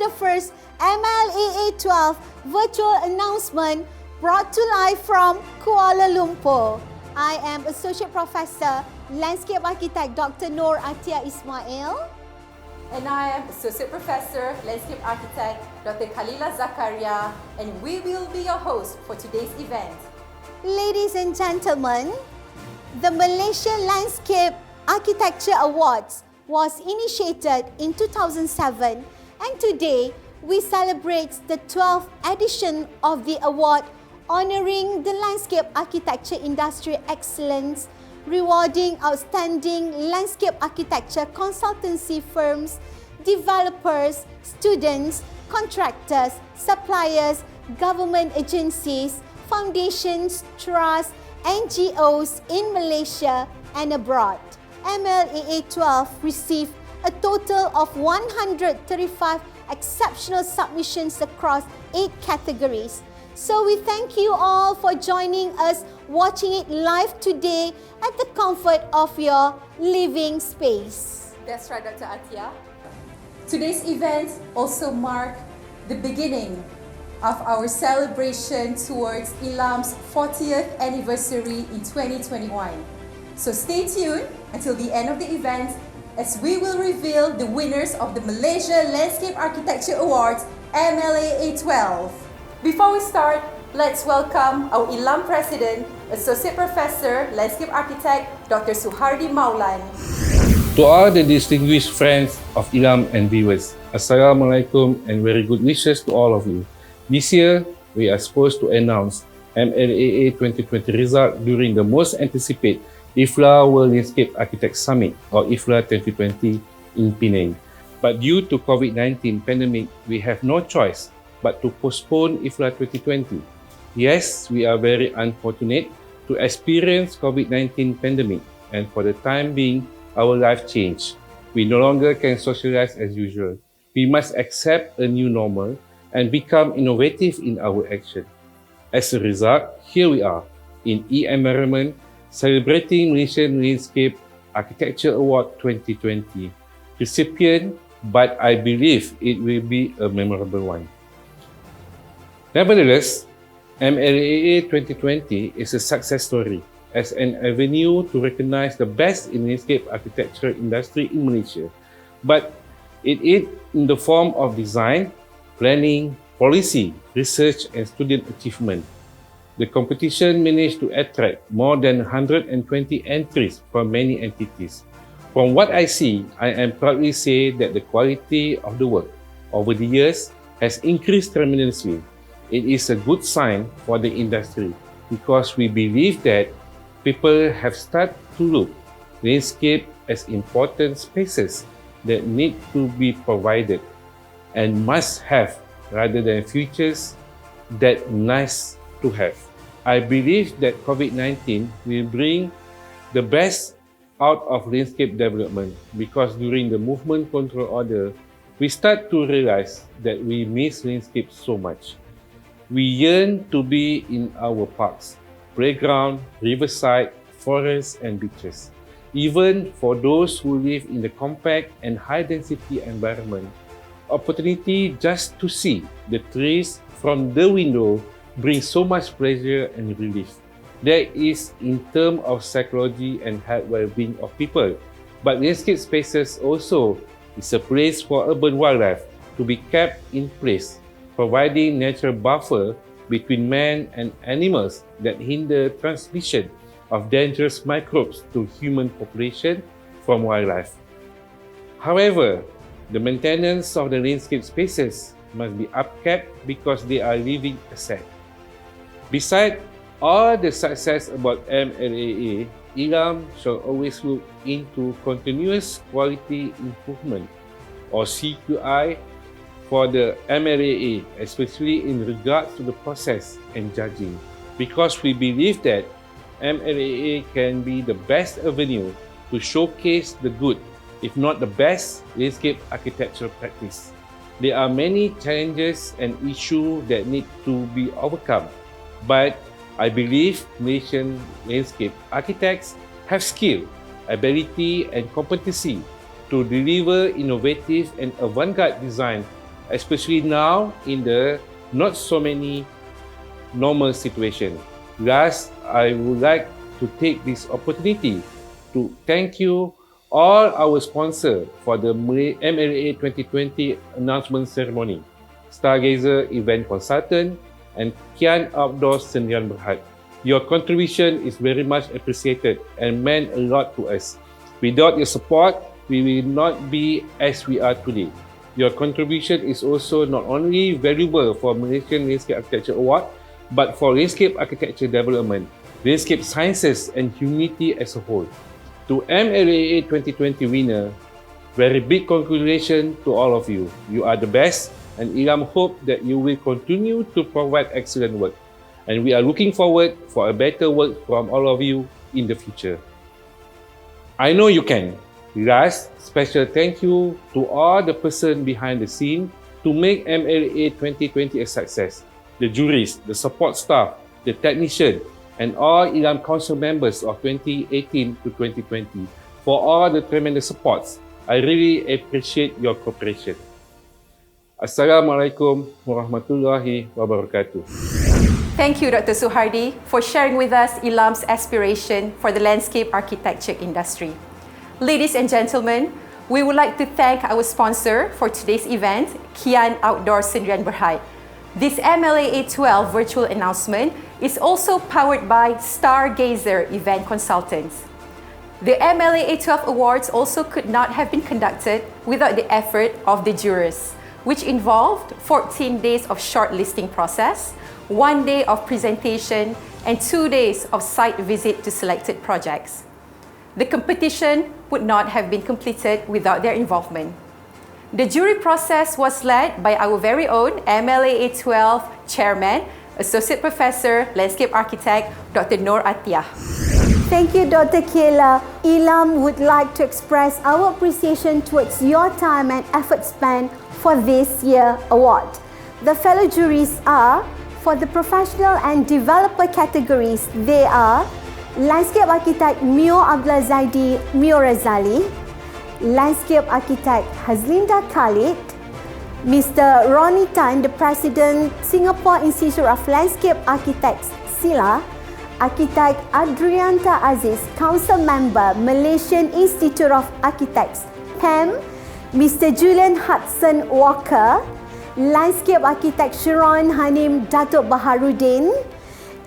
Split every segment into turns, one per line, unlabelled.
the first MLAA12 virtual announcement brought to life from Kuala Lumpur. I am Associate Professor, Landscape Architect Dr. Noor Atia Ismail.
And I am Associate Professor, Landscape Architect Dr. Khalila Zakaria, and we will be your host for today's event.
Ladies and gentlemen, the Malaysia Landscape Architecture Awards was initiated in 2007, and today we celebrate the 12th edition of the award, honouring the landscape architecture industry excellence, rewarding outstanding landscape architecture consultancy firms, developers, students, contractors, suppliers, government agencies, foundations, trusts, NGOs in Malaysia and abroad. MLAA12 received a total of 135 exceptional submissions across 8 categories. So we thank you all for joining us, watching it live today at the comfort of your living space.
That's right, Dr. Atia. Today's event also marks the beginning of our celebration towards ILAM's 40th anniversary in 2021. So stay tuned until the end of the event as we will reveal the winners of the Malaysia Landscape Architecture Awards MLAA12. Before we start, let's welcome our ILAM President, Associate Professor, Landscape Architect Dr. Suhardi Maulan.
To all the distinguished friends of ILAM and viewers, Assalamualaikum and very good wishes to all of you. This year, we are supposed to announce MLAA 2020 result during the most anticipated IFLA World Landscape Architect Summit or IFLA 2020 in Penang. But due to COVID-19 pandemic, we have no choice but to postpone IFLA 2020. Yes, we are very unfortunate to experience COVID-19 pandemic, and for the time being, our life changed. We no longer can socialize as usual. We must accept a new normal and become innovative in our action. As a result, here we are in e-environment celebrating Malaysian Landscape Architecture Award 2020 recipient, but I believe it will be a memorable one. Nevertheless, MLAA 2020 is a success story as an avenue to recognize the best in landscape architecture industry in Malaysia, but it is in the form of design, planning, policy, research and student achievement. The competition managed to attract more than 120 entries from many entities. From what I see, I am proudly say that the quality of the work over the years has increased tremendously. It is a good sign for the industry because we believe that people have started to look landscape as important spaces that need to be provided and must have rather than features that nice to have. I believe that COVID-19 will bring the best out of landscape development because during the movement control order, we start to realize that we miss landscape so much. We yearn to be in our parks, playground, riverside, forests and beaches. Even for those who live in the compact and high-density environment, opportunity just to see the trees from the window brings so much pleasure and relief. That is in terms of psychology and health well-being of people. But landscape spaces also is a place for urban wildlife to be kept in place, providing natural buffer between man and animals that hinder transmission of dangerous microbes to human population from wildlife. However, the maintenance of the landscape spaces must be upkept because they are living assets. Besides all the success about MLAA, ILAM shall always look into continuous quality improvement or CQI for the MLAA, especially in regards to the process and judging, because we believe that MLAA can be the best avenue to showcase the good, if not the best, landscape architectural practice. There are many challenges and issues that need to be overcome, but I believe Malaysian landscape architects have skill, ability and competency to deliver innovative and avant-garde design especially now in the not so many normal situation. Last, I would like to take this opportunity to thank you all our sponsors for the MLAA 2020 announcement ceremony, Stargazer Event Consultant and Kian Outdoor Sendirian Berhad. Your contribution is very much appreciated and meant a lot to us. Without your support, we will not be as we are today. Your contribution is also not only valuable for Malaysian Landscape Architecture Award, but for landscape architecture development, landscape sciences and humanity as a whole. To MLAA 2020 winner, very big congratulations to all of you. You are the best, and Ilham hope that you will continue to provide excellent work. And we are looking forward for a better work from all of you in the future. I know you can. Last, special thank you to all the person behind the scene to make MLAA 2020 a success. The juries, the support staff, the technician, and all Ilham Council members of 2018 to 2020 for all the tremendous supports. I really appreciate your cooperation. Assalamualaikum warahmatullahi wabarakatuh.
Thank you, Dr. Suhardi, for sharing with us Ilham's aspiration for the landscape architecture industry. Ladies and gentlemen, we would like to thank our sponsor for today's event, Kian Outdoor Sendirian Berhad. This MLAA12 virtual announcement is also powered by Stargazer Event Consultants. The MLAA12 Awards also could not have been conducted without the effort of the jurors, which involved 14 days of shortlisting process, 1 day of presentation, and 2 days of site visit to selected projects. The competition would not have been completed without their involvement. The jury process was led by our very own MLAA12 Chairman, Associate Professor, Landscape Architect, Dr. Noor Atiyah.
Thank you, Dr. Kayla. Ilham would like to express our appreciation towards your time and effort spent for this year's award. The fellow juries are, for the professional and developer categories, they are Landscape Architect Mio Abdullah Zaidi Mio Razali, Landscape Architect Hazlinda Khalid, Mr. Ronnie Tan, the President, Singapore Institute of Landscape Architects, SILA, Architect Adrianta Aziz, Council Member, Malaysian Institute of Architects, PAM, Mr. Julian Hudson Walker, Landscape Architect Sharon Hanim Datuk Baharudin,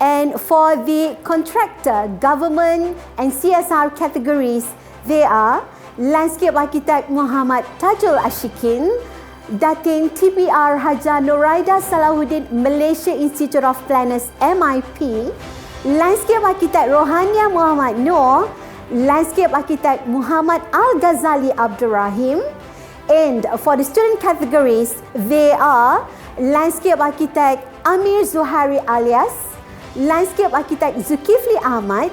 and for the contractor, government and CSR categories, they are Landscape Architect Muhammad Tajul Ashikin, Datin TPR Haja Noraida Salahuddin, Malaysia Institute of Planners MIP, Landscape Architect Rohania Muhammad Noor, Landscape Architect Muhammad Al-Ghazali Abdul Rahim, and for the student categories, they are Landscape Architect Amir Zuhari Alias, Landscape Architect Zulkifli Ahmad,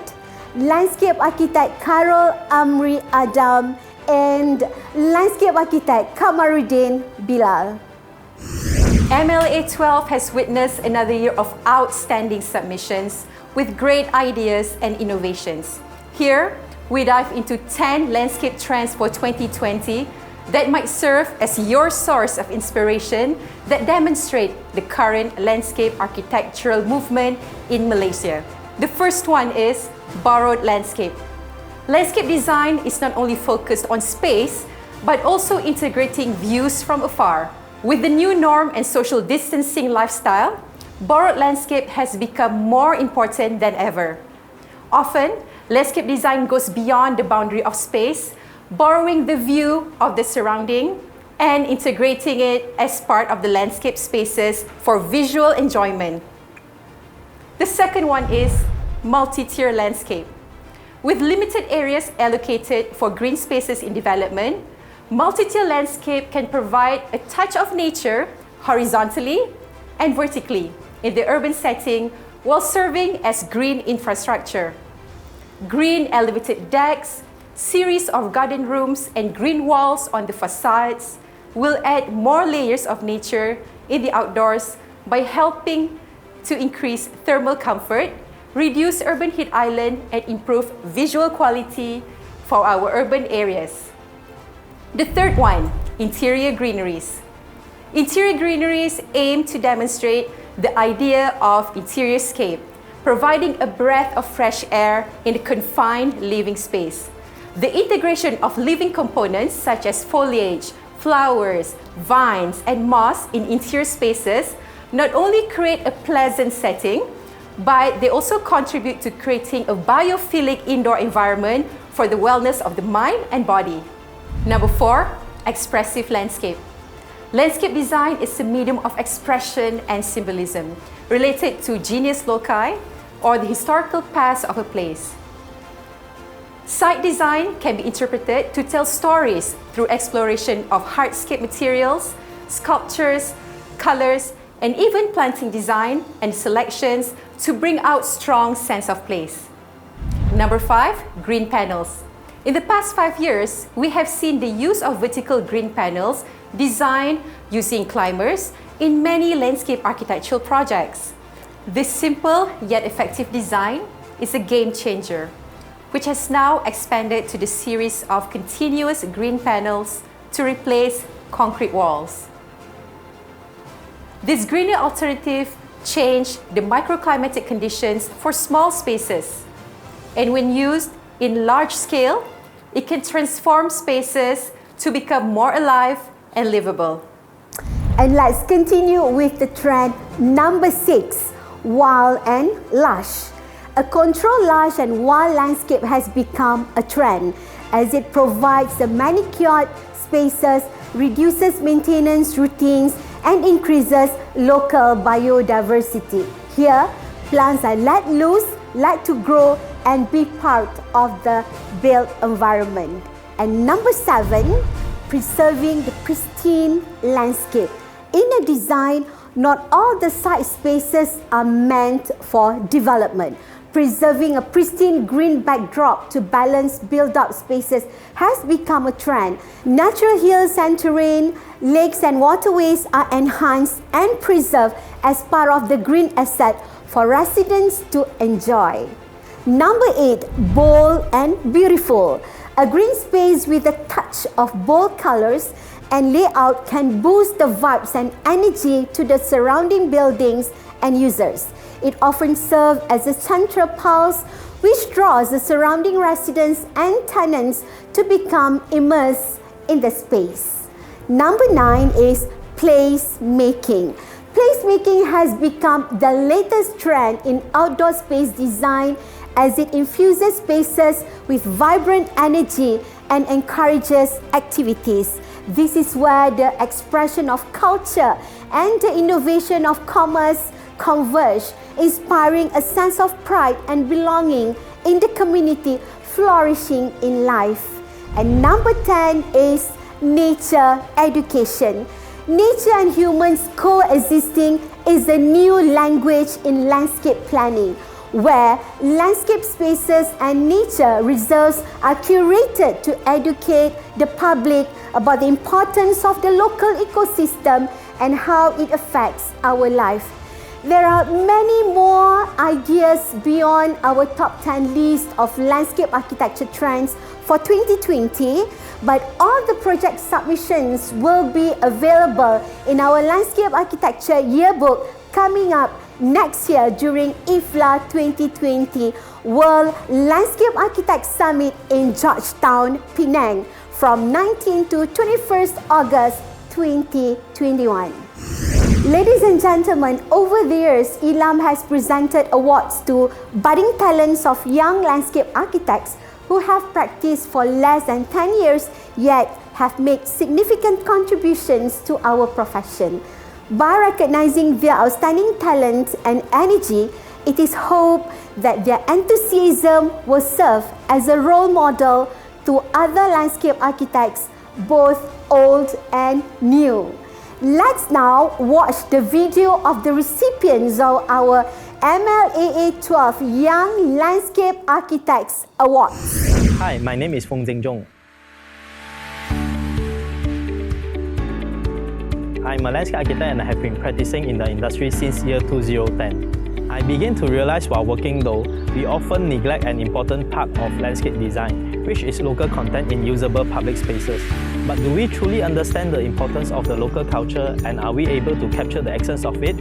Landscape Architect Karol Amri Adam, and Landscape Architect Kamaruddin Bilal.
MLAA12 has witnessed another year of outstanding submissions with great ideas and innovations. Here, we dive into 10 landscape trends for 2020 that might serve as your source of inspiration that demonstrate the current landscape architectural movement in Malaysia. The first one is borrowed landscape. Landscape design is not only focused on space, but also integrating views from afar. With the new norm and social distancing lifestyle, borrowed landscape has become more important than ever. Often, landscape design goes beyond the boundary of space, borrowing the view of the surrounding and integrating it as part of the landscape spaces for visual enjoyment. The second one is multi-tier landscape. With limited areas allocated for green spaces in development, multi-tier landscape can provide a touch of nature horizontally and vertically in the urban setting while serving as green infrastructure. Green elevated decks, series of garden rooms, and green walls on the facades will add more layers of nature in the outdoors by helping to increase thermal comfort, reduce urban heat island, and improve visual quality for our urban areas. The third one, interior greeneries. Interior greeneries aim to demonstrate the idea of interior scape, providing a breath of fresh air in a confined living space. The integration of living components such as foliage, flowers, vines, and moss in interior spaces not only create a pleasant setting, but they also contribute to creating a biophilic indoor environment for the wellness of the mind and body. Number 4, expressive landscape. Landscape design is a medium of expression and symbolism related to genius loci or the historical past of a place. Site design can be interpreted to tell stories through exploration of hardscape materials, sculptures, colors, and even planting design and selections to bring out strong sense of place. Number 5, green panels. In the past 5 years, we have seen the use of vertical green panels designed using climbers in many landscape architectural projects. This simple yet effective design is a game changer, which has now expanded to the series of continuous green panels to replace concrete walls. This greener alternative changed the microclimatic conditions for small spaces, and when used in large scale, it can transform spaces to become more alive and livable.
And let's continue with the trend number 6, wild and lush. A controlled lush and wild landscape has become a trend as it provides the manicured spaces, reduces maintenance routines, and increases local biodiversity. Here, plants are let loose, let to grow, and be part of the built environment. And number 7, preserving the pristine landscape. In a design, not all the site spaces are meant for development. Preserving a pristine green backdrop to balance build-up spaces has become a trend. Natural hills and terrain, lakes and waterways are enhanced and preserved as part of the green asset for residents to enjoy. Number 8, bold and beautiful. A green space with a touch of bold colors and layout can boost the vibes and energy to the surrounding buildings and users. It often serves as a central pulse which draws the surrounding residents and tenants to become immersed in the space. Number 9 is place making. Placemaking has become the latest trend in outdoor space design as it infuses spaces with vibrant energy and encourages activities. This is where the expression of culture and the innovation of commerce converge, inspiring a sense of pride and belonging in the community, flourishing in life. And number 10 is nature education. Nature and humans coexisting is a new language in landscape planning, where landscape spaces and nature reserves are curated to educate the public about the importance of the local ecosystem and how it affects our life. There are many more ideas beyond our top 10 list of landscape architecture trends for 2020, but all the project submissions will be available in our Landscape Architecture Yearbook coming up next year during IFLA 2020 World Landscape Architects Summit in Georgetown, Penang from 19 to 21st August 2021. Ladies and gentlemen, over the years, ILAM has presented awards to budding talents of young landscape architects who have practiced for less than 10 years yet have made significant contributions to our profession. By recognizing their outstanding talent and energy, it is hoped that their enthusiasm will serve as a role model to other landscape architects, both old and new. Let's now watch the video of the recipients of our MLAA12 Young Landscape Architects Awards.
Hi, my name is Feng Jingjong. I'm a landscape architect and I have been practicing in the industry since year 2010. I began to realize while working though, we often neglect an important part of landscape design, which is local content in usable public spaces. But do we truly understand the importance of the local culture, and are we able to capture the essence of it?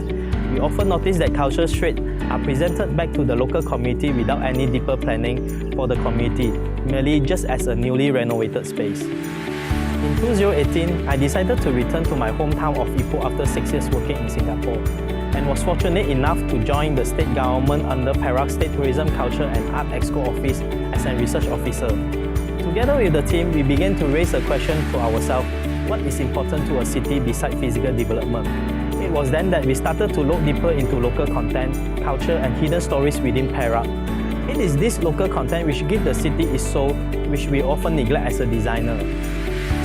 We often notice that cultural traits are presented back to the local community without any deeper planning for the community, merely just as a newly renovated space. In 2018, I decided to return to my hometown of Ipoh after 6 years working in Singapore, and was fortunate enough to join the state government under Perak State Tourism, Culture and Art Exco Office as a research officer. Together with the team, we began to raise a question to ourselves: what is important to a city besides physical development? It was then that we started to look deeper into local content, culture and hidden stories within Perak. It is this local content which gives the city its soul, which we often neglect as a designer.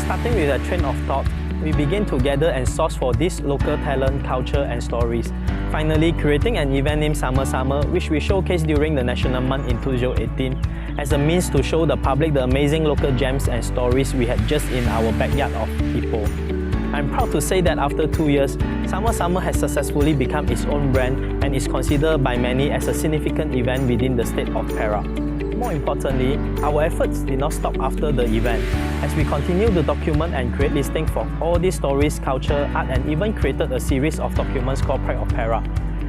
Starting with a train of thought, we begin to gather and source for this local talent, culture and stories. Finally, creating an event named Summer Summer, which we showcased during the National Month in 2018, as a means to show the public the amazing local gems and stories we had just in our backyard of Ipoh. I'm proud to say that after 2 years, Summer Summer has successfully become its own brand and is considered by many as a significant event within the state of Perak. More importantly, our efforts did not stop after the event, as we continue to document and create listings for all these stories, culture, art and even created a series of documents called Pride of Perak.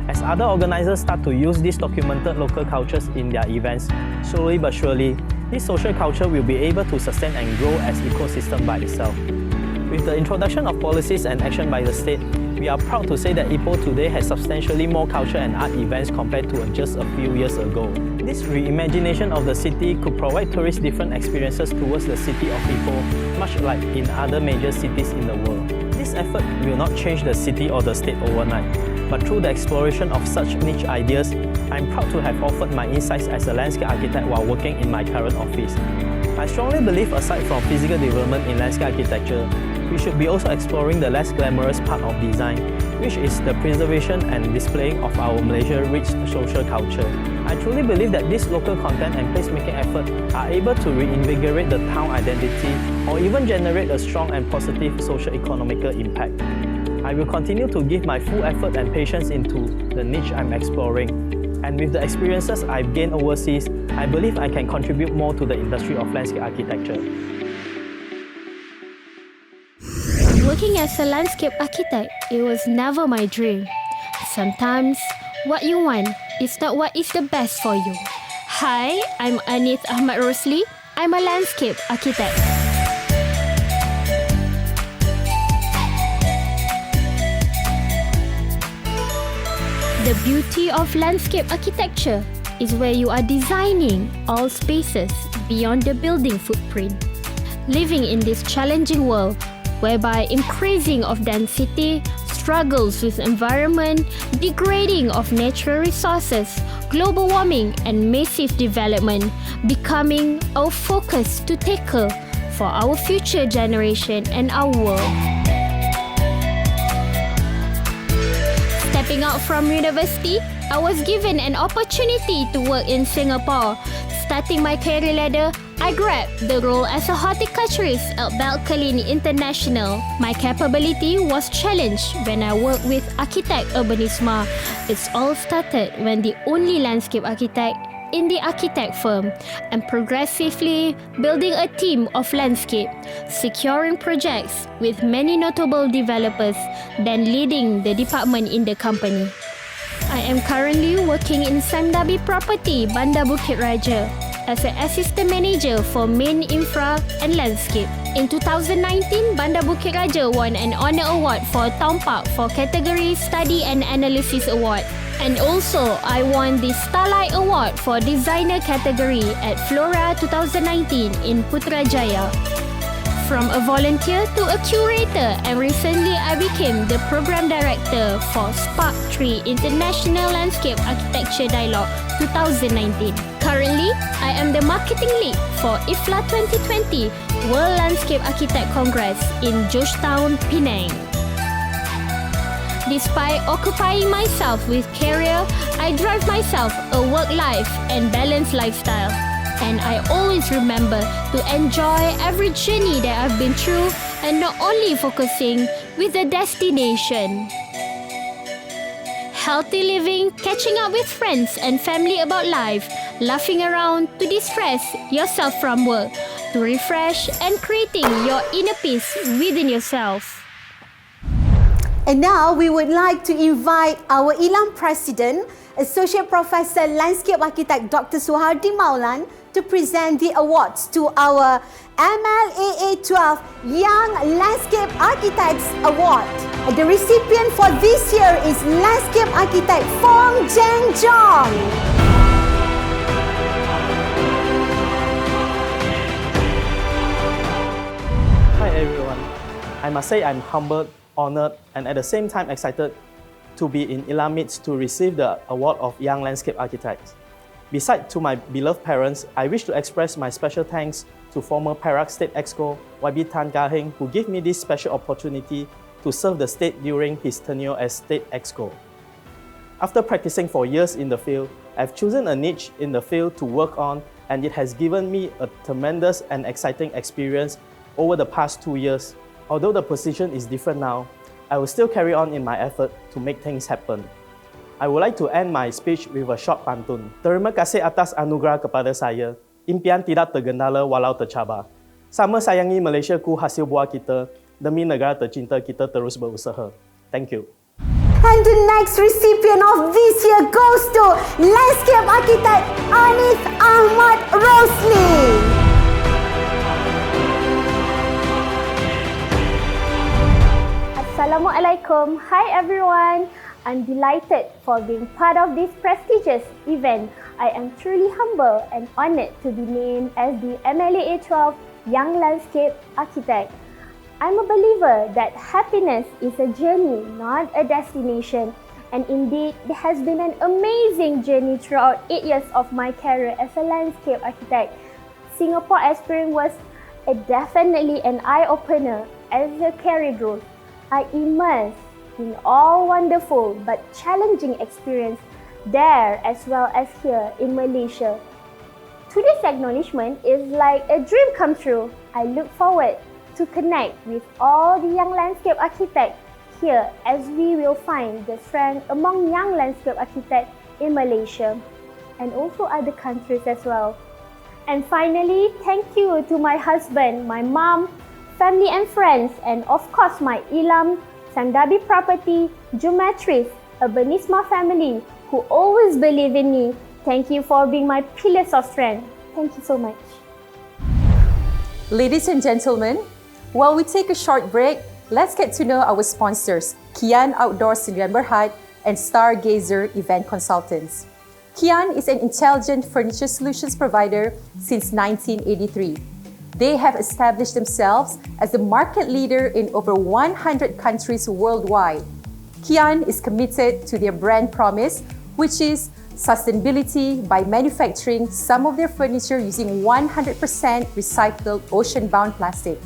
As other organisers start to use these documented local cultures in their events, slowly but surely, this social culture will be able to sustain and grow as an ecosystem by itself. With the introduction of policies and action by the state, we are proud to say that Ipoh today has substantially more culture and art events compared to just a few years ago. This reimagination of the city could provide tourists different experiences towards the city of Ipoh, much like in other major cities in the world. This effort will not change the city or the state overnight, but through the exploration of such niche ideas, I'm proud to have offered my insights as a landscape architect while working in my current office. I strongly believe aside from physical development in landscape architecture, we should be also exploring the less glamorous part of design, which is the preservation and displaying of our Malaysia-rich social culture. I truly believe that this local content and placemaking effort are able to reinvigorate the town identity or even generate a strong and positive socio-economical impact. I will continue to give my full effort and patience into the niche I'm exploring. And with the experiences I've gained overseas, I believe I can contribute more to the industry of landscape architecture.
Working as a landscape architect, it was never my dream. Sometimes, what you want is not what is the best for you. Hi, I'm Anith Ahmad Rosli. I'm a landscape architect. The beauty of landscape architecture is where you are designing all spaces beyond the building footprint. Living in this challenging world, whereby increasing of density, struggles with environment, degrading of natural resources, global warming and massive development becoming our focus to tackle for our future generation and our world. Stepping out from university, I was given an opportunity to work in Singapore. Starting my career ladder, I grabbed the role as a horticulturist at Balkalini International. My capability was challenged when I worked with Architect Urbanisma. It's all started when the only landscape architect in the architect firm and progressively building a team of landscape, securing projects with many notable developers, then leading the department in the company. I am currently working in Sandabi Property, Bandar Bukit Raja, as an assistant manager for main infra and landscape. In 2019, Bandar Bukit Raja won an honor award for Town Park for category Study and Analysis Award. And also, I won the Starlight Award for Designer category at Flora 2019 in Putrajaya. From a volunteer to a curator, and recently I became the program director for Spark 3 International Landscape Architecture Dialogue 2019. Currently, I am the marketing lead for IFLA 2020 World Landscape Architect Congress in Georgetown, Penang. Despite occupying myself with career, I drive myself a work-life and balanced lifestyle. And I always remember to enjoy every journey that I've been through and not only focusing with the destination. Healthy living, catching up with friends and family about life, laughing around to distress yourself from work, to refresh and creating your inner peace within yourself.
And now we would like to invite our ILAM President, Associate Professor Landscape Architect Dr. Suhardi Maulan to present the awards to our MLAA12 Young Landscape Architects Award. The recipient for this year is Landscape Architect Fong Jeng Jong.
Hi everyone. I must say I'm humbled, honored, and at the same time excited to be in ILAM midst to receive the award of Young Landscape Architects. Besides to my beloved parents, I wish to express my special thanks to former Perak State Exco YB Tan Kah Heng, who gave me this special opportunity to serve the state during his tenure as State Exco. After practicing for years in the field, I've chosen a niche in the field to work on, and it has given me a tremendous and exciting experience over the past 2 years. Although the position is different now, I will still carry on in my effort to make things happen. I would like to end my speech with a short pantun. Terima kasih atas anugerah kepada saya. Impian tidak tergendala walau tercabar. Sama sayangi Malaysiaku hasil buah kita. Demi negara tercinta kita terus berusaha. Thank you.
And the next recipient of this year goes to Landscape Architect Anif Ahmad Rosli.
Assalamualaikum. Hi everyone. I'm delighted for being part of this prestigious event. I am truly humbled and honored to be named as the MLAA12 Young Landscape Architect. I'm a believer that happiness is a journey, not a destination. And indeed, it has been an amazing journey throughout 8 years of my career as a landscape architect. Singapore experience was definitely an eye-opener as a career growth. I immersed in all wonderful but challenging experience there as well as here in Malaysia. Today's acknowledgement is like a dream come true. I look forward to connect with all the young landscape architects here as we will find the strength among young landscape architects in Malaysia and also other countries as well. And finally, thank you to my husband, my mom, family and friends, and of course my ILAM, Sandabi Property, Geometris, Urbanisma family who always believe in me. Thank you for being my pillars of strength. Thank you so much.
Ladies and gentlemen, while we take a short break, let's get to know our sponsors, Kian Outdoor Sdn Bhd and Stargazer Event Consultants. Kian is an intelligent furniture solutions provider since 1983. They have established themselves as the market leader in over 100 countries worldwide. Kian is committed to their brand promise, which is sustainability by manufacturing some of their furniture using 100% recycled ocean-bound plastic.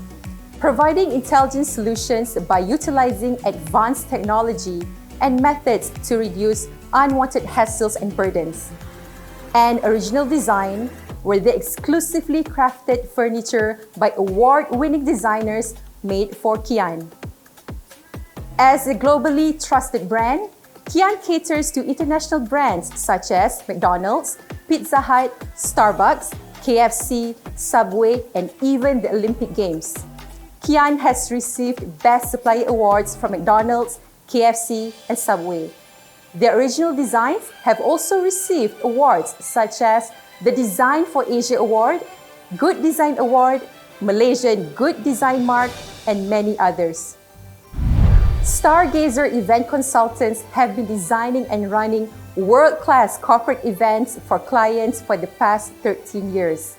Providing intelligent solutions by utilizing advanced technology and methods to reduce unwanted hassles and burdens. And original design, where they exclusively crafted furniture by award-winning designers made for Kian. As a globally trusted brand, Kian caters to international brands such as McDonald's, Pizza Hut, Starbucks, KFC, Subway, and even the Olympic Games. Kian has received Best Supplier Awards from McDonald's, KFC, and Subway. Their original designs have also received awards such as the Design for Asia Award, Good Design Award, Malaysian Good Design Mark, and many others. Stargazer Event Consultants have been designing and running world-class corporate events for clients for the past 13 years.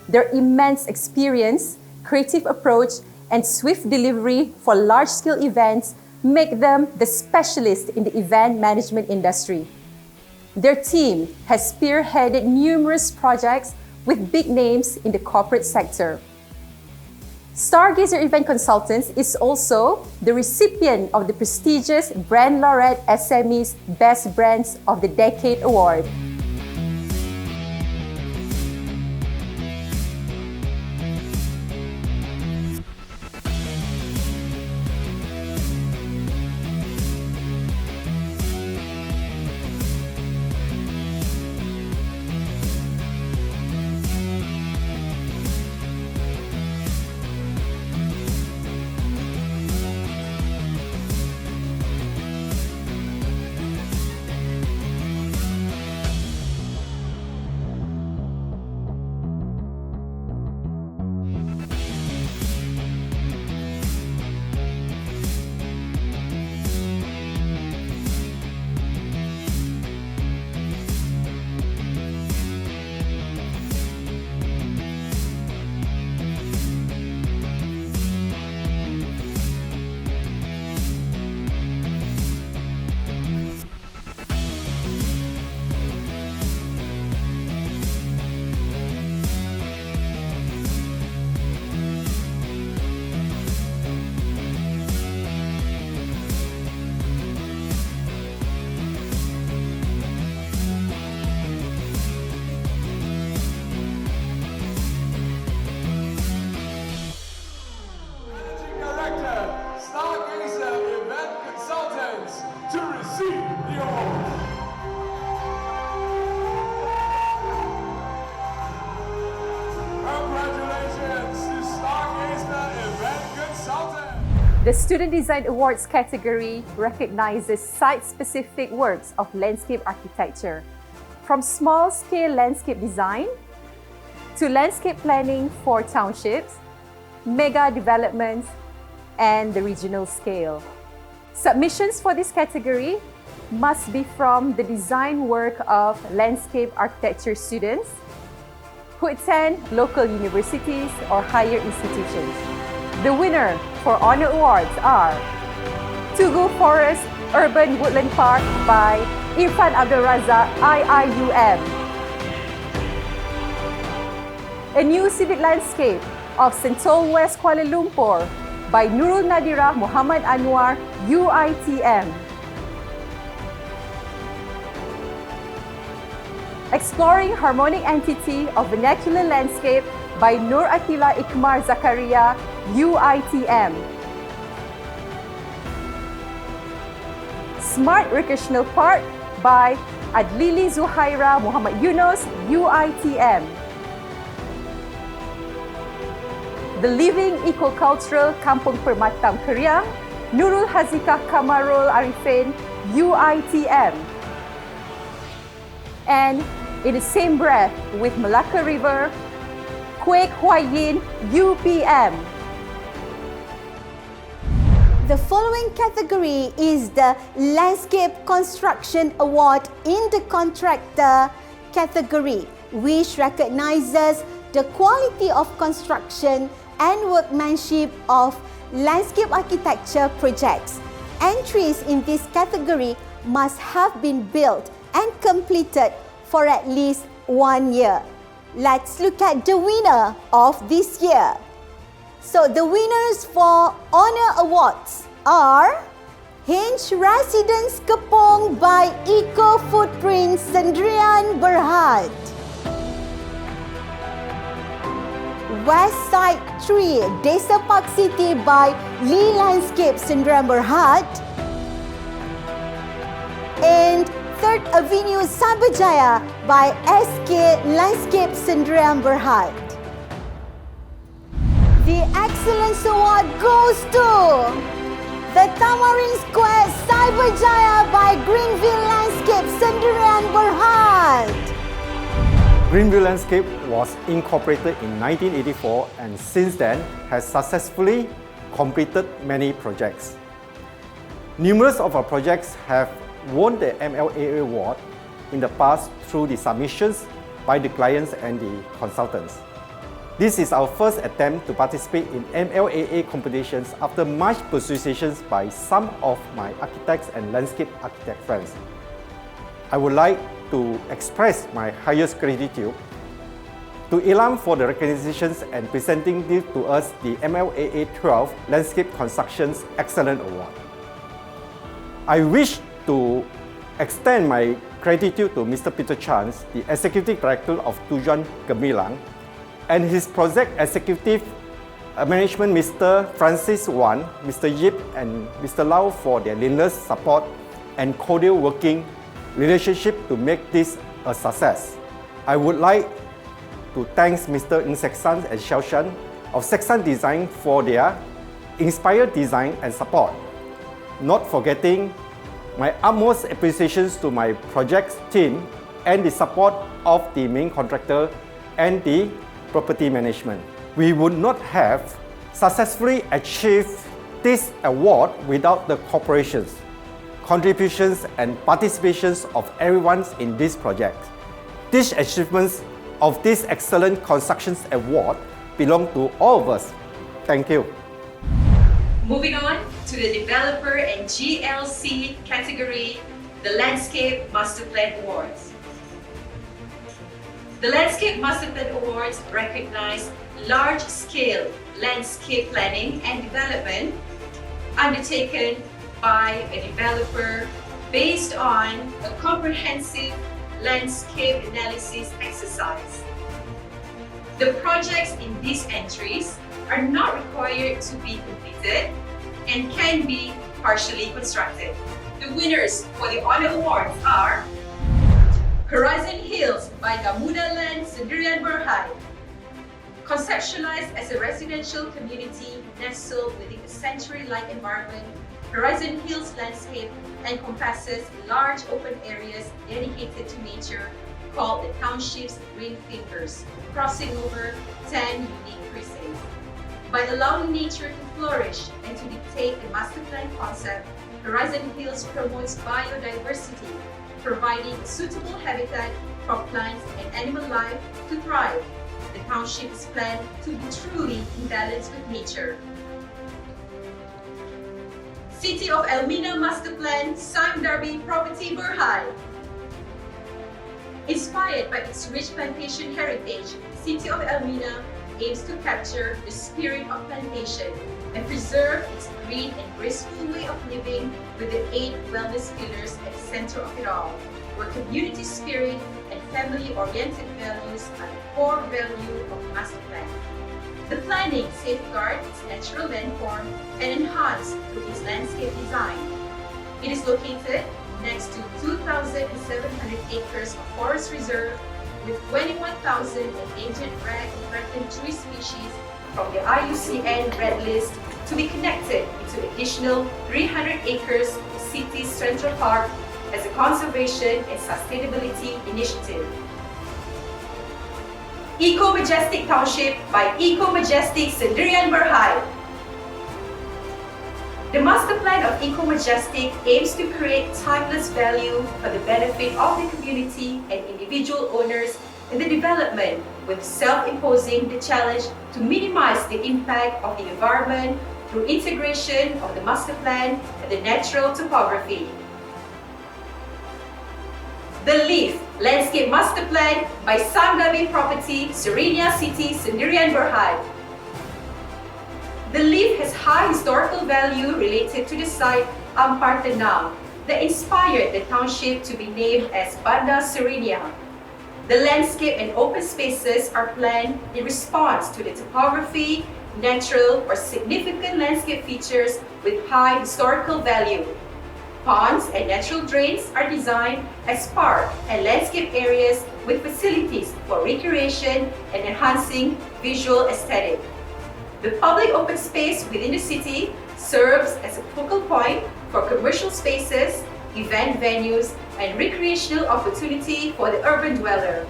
Their immense experience, creative approach, and swift delivery for large-scale events make them the specialists in the event management industry. Their team has spearheaded numerous projects with big names in the corporate sector. Stargazer Event Consultants is also the recipient of the prestigious Brand Laureate SME's Best Brands of the Decade Award. The Student Design Awards category recognizes site-specific works of landscape architecture, from small-scale landscape design to landscape planning for townships, mega developments, and the regional scale. Submissions for this category must be from the design work of landscape architecture students who attend local universities or higher institutions. The winner for honor awards are Tugu Forest Urban Woodland Park by Irfan Abdul Razak, IIUM. A New Civic Landscape of Sentul West Kuala Lumpur by Nurul Nadira Muhammad Anwar, UITM. Exploring Harmonic Entity of Vernacular Landscape by Nur Atila Ikmar Zakaria, UITM. Smart Recreational Park by Adlili Zuhaira Muhammad Yunus, UITM. The Living Ecocultural Kampung Permatam Keriang, Nurul Hazikah Kamarul Arifin, UITM. And in the same breath with Malacca River, Kwek Hua Yin, UPM.
The following category is the Landscape Construction Award in the Contractor category, which recognizes the quality of construction and workmanship of landscape architecture projects. Entries in this category must have been built and completed for at least 1 year. Let's look at the winner of this year. So the winners for honor awards are Hinge Residence Kepong by Eco Footprint Sendirian Berhad, West Side 3 Desa Park City by Lee Landscape Sendirian Berhad, and 3rd Avenue Cyberjaya by SK Landscape Sendirian Berhad. The Excellence Award goes to the Tamarin Square Cyberjaya by Greenville Landscape Sendirian Berhad.
Greenville Landscape was incorporated in 1984 and since then has successfully completed many projects. Numerous of our projects have won the MLAA award in the past through the submissions by the clients and the consultants. This is our first attempt to participate in MLAA competitions after much persuasions by some of my architects and landscape architect friends. I would like to express my highest gratitude to Ilam for the recognitions and presenting to us the MLAA12 Landscape Constructions Excellent Award. I wish to extend my gratitude to Mr. Peter Chance, the Executive Director of Tujuan Gemilang, and his project executive management, Mr. Francis Wan, Mr. Yip, and Mr. Lau for their relentless support and cordial working relationship to make this a success. I would like to thank Mr. Ng Seksan and Xiao Shan of Seksan Design for their inspired design and support. Not forgetting my utmost appreciations to my project team and the support of the main contractor and the property management. We would not have successfully achieved this award without the cooperations, contributions and participations of everyone in this project. These achievements of this Excellent Constructions Award belong to all of us. Thank you.
Moving on to the Developer and GLC category, the Landscape Master Plan Awards. The Landscape Master Plan Awards recognize large-scale landscape planning and development undertaken by a developer based on a comprehensive landscape analysis exercise. The projects in these entries are not required to be completed and can be partially constructed. The winners for the honor awards are Horizon Hills by Gamuda Land Sendirian Berhad, conceptualized as a residential community nestled within a sanctuary-like environment, Horizon Hills landscape encompasses large open areas dedicated to nature called the township's green fingers, crossing over 10 unique precincts. By allowing nature to flourish and to dictate the master plan concept, Horizon Hills promotes biodiversity, providing suitable habitat for plants and animal life to thrive. The township is planned to be truly in balance with nature. City of Elmina Master Plan, Sime Darby Property, Berhad. Inspired by its rich plantation heritage, City of Elmina aims to capture the spirit of plantation and preserve its green and graceful way of living with the 8 wellness pillars at the center of it all, where community spirit and family-oriented values are the core value of the master plan. The planning safeguards its natural landform and enhanced through its landscape design. It is located next to 2,700 acres of forest reserve with 21,000 endangered rare and threatened tree species from the IUCN Red List to be connected into additional 300 acres of the city's Central Park as a conservation and sustainability initiative. Eco Majestic Township by Eco Majestic Sendirian Berhad. The master plan of Eco Majestic aims to create timeless value for the benefit of the community and individual owners in the development, with self-imposing the challenge to minimize the impact of the environment through integration of the master plan and the natural topography. The Leaf Landscape Master Plan by Samdabi Property, Serenia City, Sendirian Berhad. The Leaf has high historical value related to the site Ampar Tenang that inspired the township to be named as Banda Serenia. The landscape and open spaces are planned in response to the topography, natural or significant landscape features with high historical value. Ponds and natural drains are designed as park and landscape areas with facilities for recreation and enhancing visual aesthetic. The public open space within the city serves as a focal point for commercial spaces, event venues, and recreational opportunity for the urban dweller.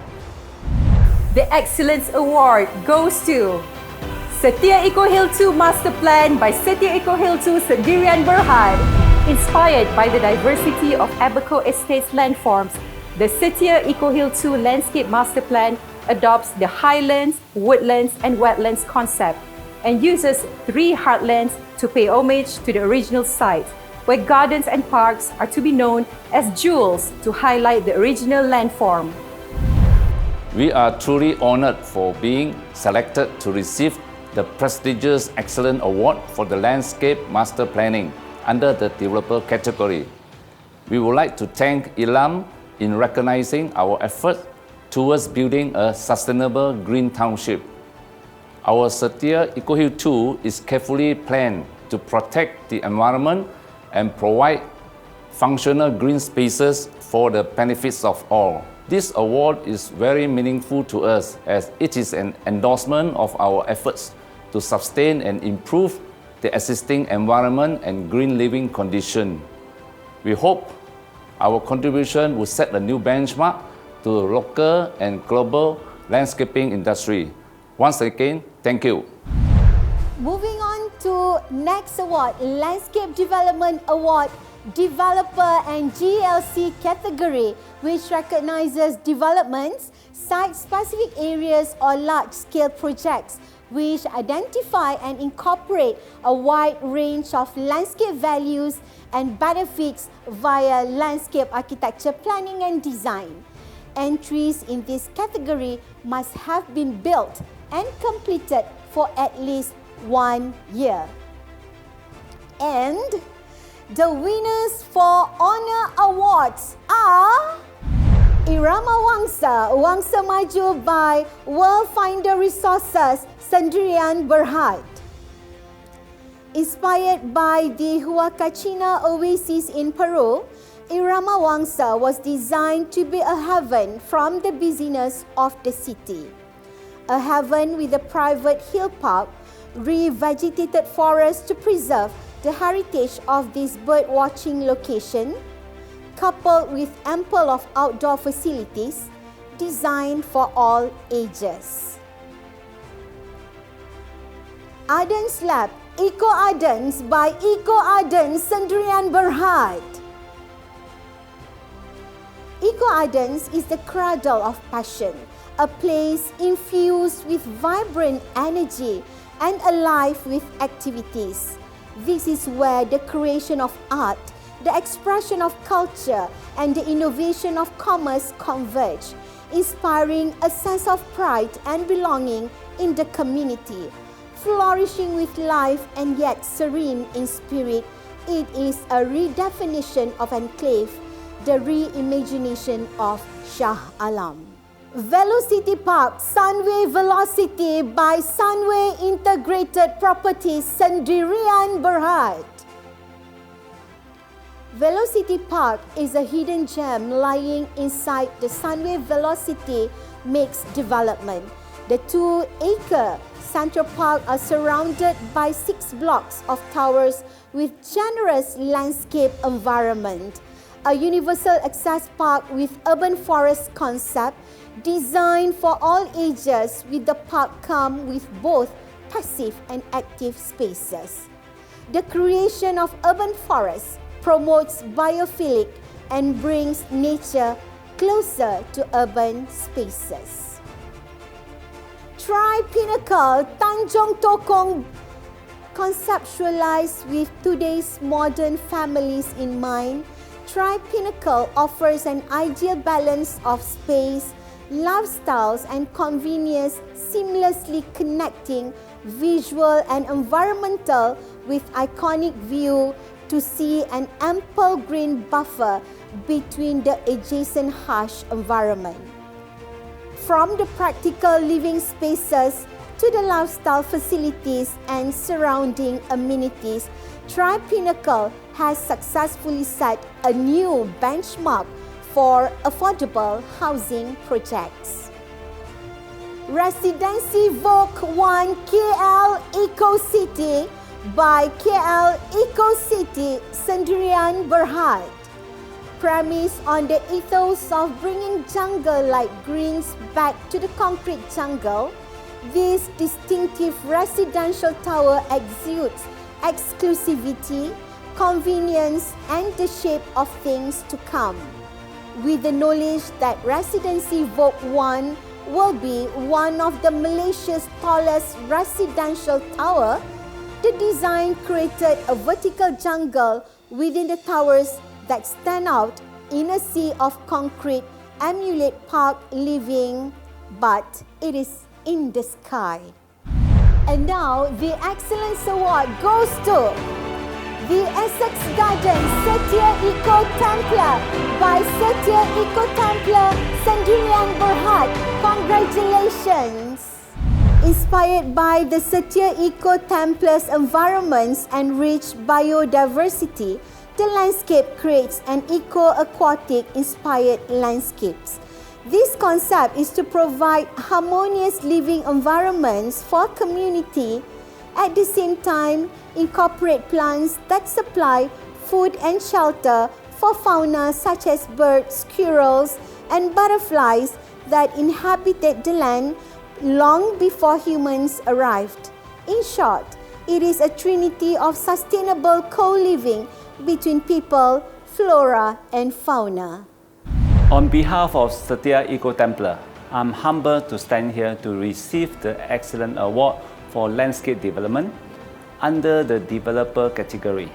The Excellence Award goes to Setia Eco Hill 2 Master Plan by Setia Eco Hill 2 Sendirian Berhad. Inspired by the diversity of Abaco Estates landforms, the Setia Eco Hill 2 Landscape Master Plan adopts the highlands, woodlands, and wetlands concept and uses 3 heartlands to pay homage to the original site, where gardens and parks are to be known as jewels to highlight the original landform.
We are truly honored for being selected to receive the prestigious Excellence Award for the Landscape Master Planning under the Developer category. We would like to thank Ilam in recognizing our effort towards building a sustainable green township. Our Setia Eco Hill 2 is carefully planned to protect the environment and provide functional green spaces for the benefits of all. This award is very meaningful to us as it is an endorsement of our efforts to sustain and improve the existing environment and green living condition. We hope our contribution will set a new benchmark to the local and global landscaping industry. Once again, thank you.
Moving on to next award, Landscape Development Award, Developer and GLC category, which recognizes developments, site-specific areas or large-scale projects which identify and incorporate a wide range of landscape values and benefits via landscape architecture planning and design. Entries in this category must have been built and completed for at least 1 year. And the winners for Honor Awards are Irama Wangsa, Wangsa Maju by World Finder Resources, Sendirian Berhad. Inspired by the Huacachina Oasis in Peru, Irama Wangsa was designed to be a haven from the busyness of the city. A haven with a private hill park revegetated forests to preserve the heritage of this bird-watching location, coupled with ample of outdoor facilities designed for all ages. Arden's Lab, Eco Ardens by Eco Ardens Sendirian Berhad. Eco Ardens is the cradle of passion, a place infused with vibrant energy and alive with activities. This is where the creation of art, the expression of culture, and the innovation of commerce converge, inspiring a sense of pride and belonging in the community. Flourishing with life and yet serene in spirit, it is a redefinition of enclave, the reimagination of Shah Alam. Velocity Park, Sunway Velocity by Sunway Integrated Properties Sendirian Berhad. Velocity Park is a hidden gem lying inside the Sunway Velocity Mix development. The 2-acre Central Park are surrounded by 6 blocks of towers with generous landscape environment. A universal access park with urban forest concept designed for all ages, with the park come with both passive and active spaces. The creation of urban forests promotes biophilic and brings nature closer to urban spaces. Tri-Pinnacle Tanjong Tokong, conceptualized with today's modern families in mind, Tri-Pinnacle offers an ideal balance of space, lifestyles and convenience, seamlessly connecting visual and environmental with iconic view to see an ample green buffer between the adjacent harsh environment. From the practical living spaces to the lifestyle facilities and surrounding amenities, Tri-Pinnacle has successfully set a new benchmark for affordable housing projects. Residency Vogue 1 KL Eco City by KL Eco City Sendirian Berhad. Premised on the ethos of bringing jungle-like greens back to the concrete jungle, this distinctive residential tower exudes exclusivity, convenience, and the shape of things to come. With the knowledge that Residency Vogue 1 will be one of the Malaysia's tallest residential tower, the design created a vertical jungle within the towers that stand out in a sea of concrete, emulate park living, but it is in the sky. And now, the Excellence Award goes to the Essex Gardens Setia Eco Templar by Setia Eco Templar Sendirian Berhad. Congratulations! Inspired by the Setia Eco Templar's environments and rich biodiversity, the landscape creates an eco-aquatic inspired landscapes. This concept is to provide harmonious living environments for community, at the same time incorporate plants that supply food and shelter for fauna such as birds, squirrels, and butterflies that inhabited the land long before humans arrived. In short, it is a trinity of sustainable co-living between people, flora, and fauna.
On behalf of Setia Eco Templar, I'm humbled to stand here to receive the Excellent Award for Landscape Development under the Developer category.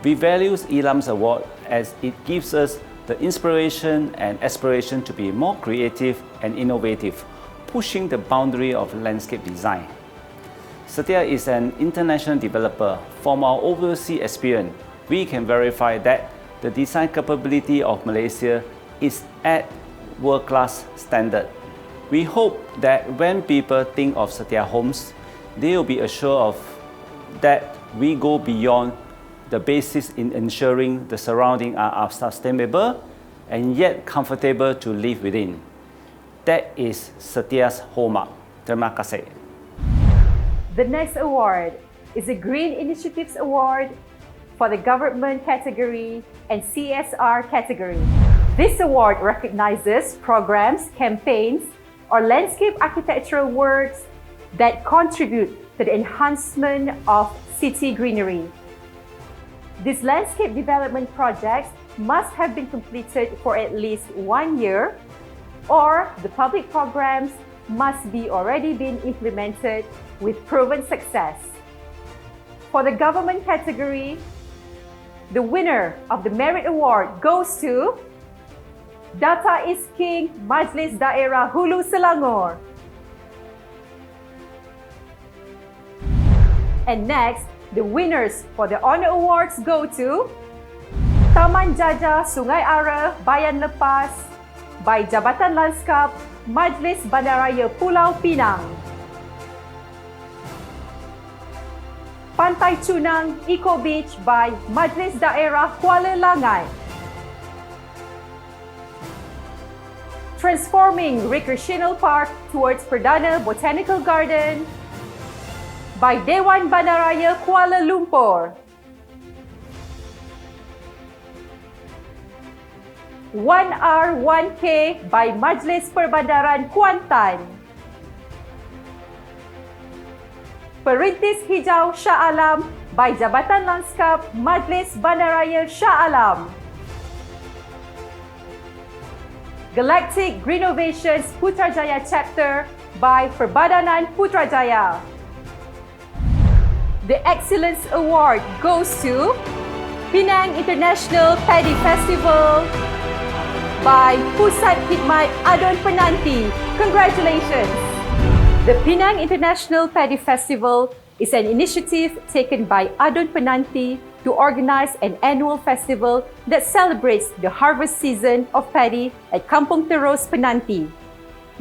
We value Ilam's award as it gives us the inspiration and aspiration to be more creative and innovative, pushing the boundary of landscape design. Setia is an international developer. From our overseas experience, we can verify that the design capability of Malaysia is at world-class standard. We hope that when people think of Setia Homes, they will be assured of that we go beyond the basics in ensuring the surroundings are sustainable and yet comfortable to live within. That is Setia's hallmark. Terima kasih.
The next award is the Green Initiatives Award for the Government category and CSR category. This award recognizes programs, campaigns, or landscape architectural works that contribute to the enhancement of city greenery. These landscape development projects must have been completed for at least 1 year, or the public programs must be already been implemented with proven success. For the government category, the winner of the Merit Award goes to Data Is King Majlis Daerah Hulu Selangor. And next, the winners for the honor awards go to Taman Jajah Sungai Ara Bayan Lepas by Jabatan Lanskap Majlis Bandaraya Pulau Pinang. Pantai Cunang Eco Beach by Majlis Daerah Kuala Langai. Transforming Recreational Park towards Perdana Botanical Garden by Dewan Bandaraya Kuala Lumpur. 1R1K by Majlis Perbandaran Kuantan. Perintis Hijau Shah Alam by Jabatan Lanskap Majlis Bandaraya Shah Alam. Galactic Greenovations Putrajaya Chapter by Perbadanan Putrajaya. The Excellence Award goes to Penang International Paddy Festival by Pusat Khidmat Adun Penanti. Congratulations! The Penang International Paddy Festival is an initiative taken by Adun Penanti to organize an annual festival that celebrates the harvest season of paddy at Kampung Terus, Penanti.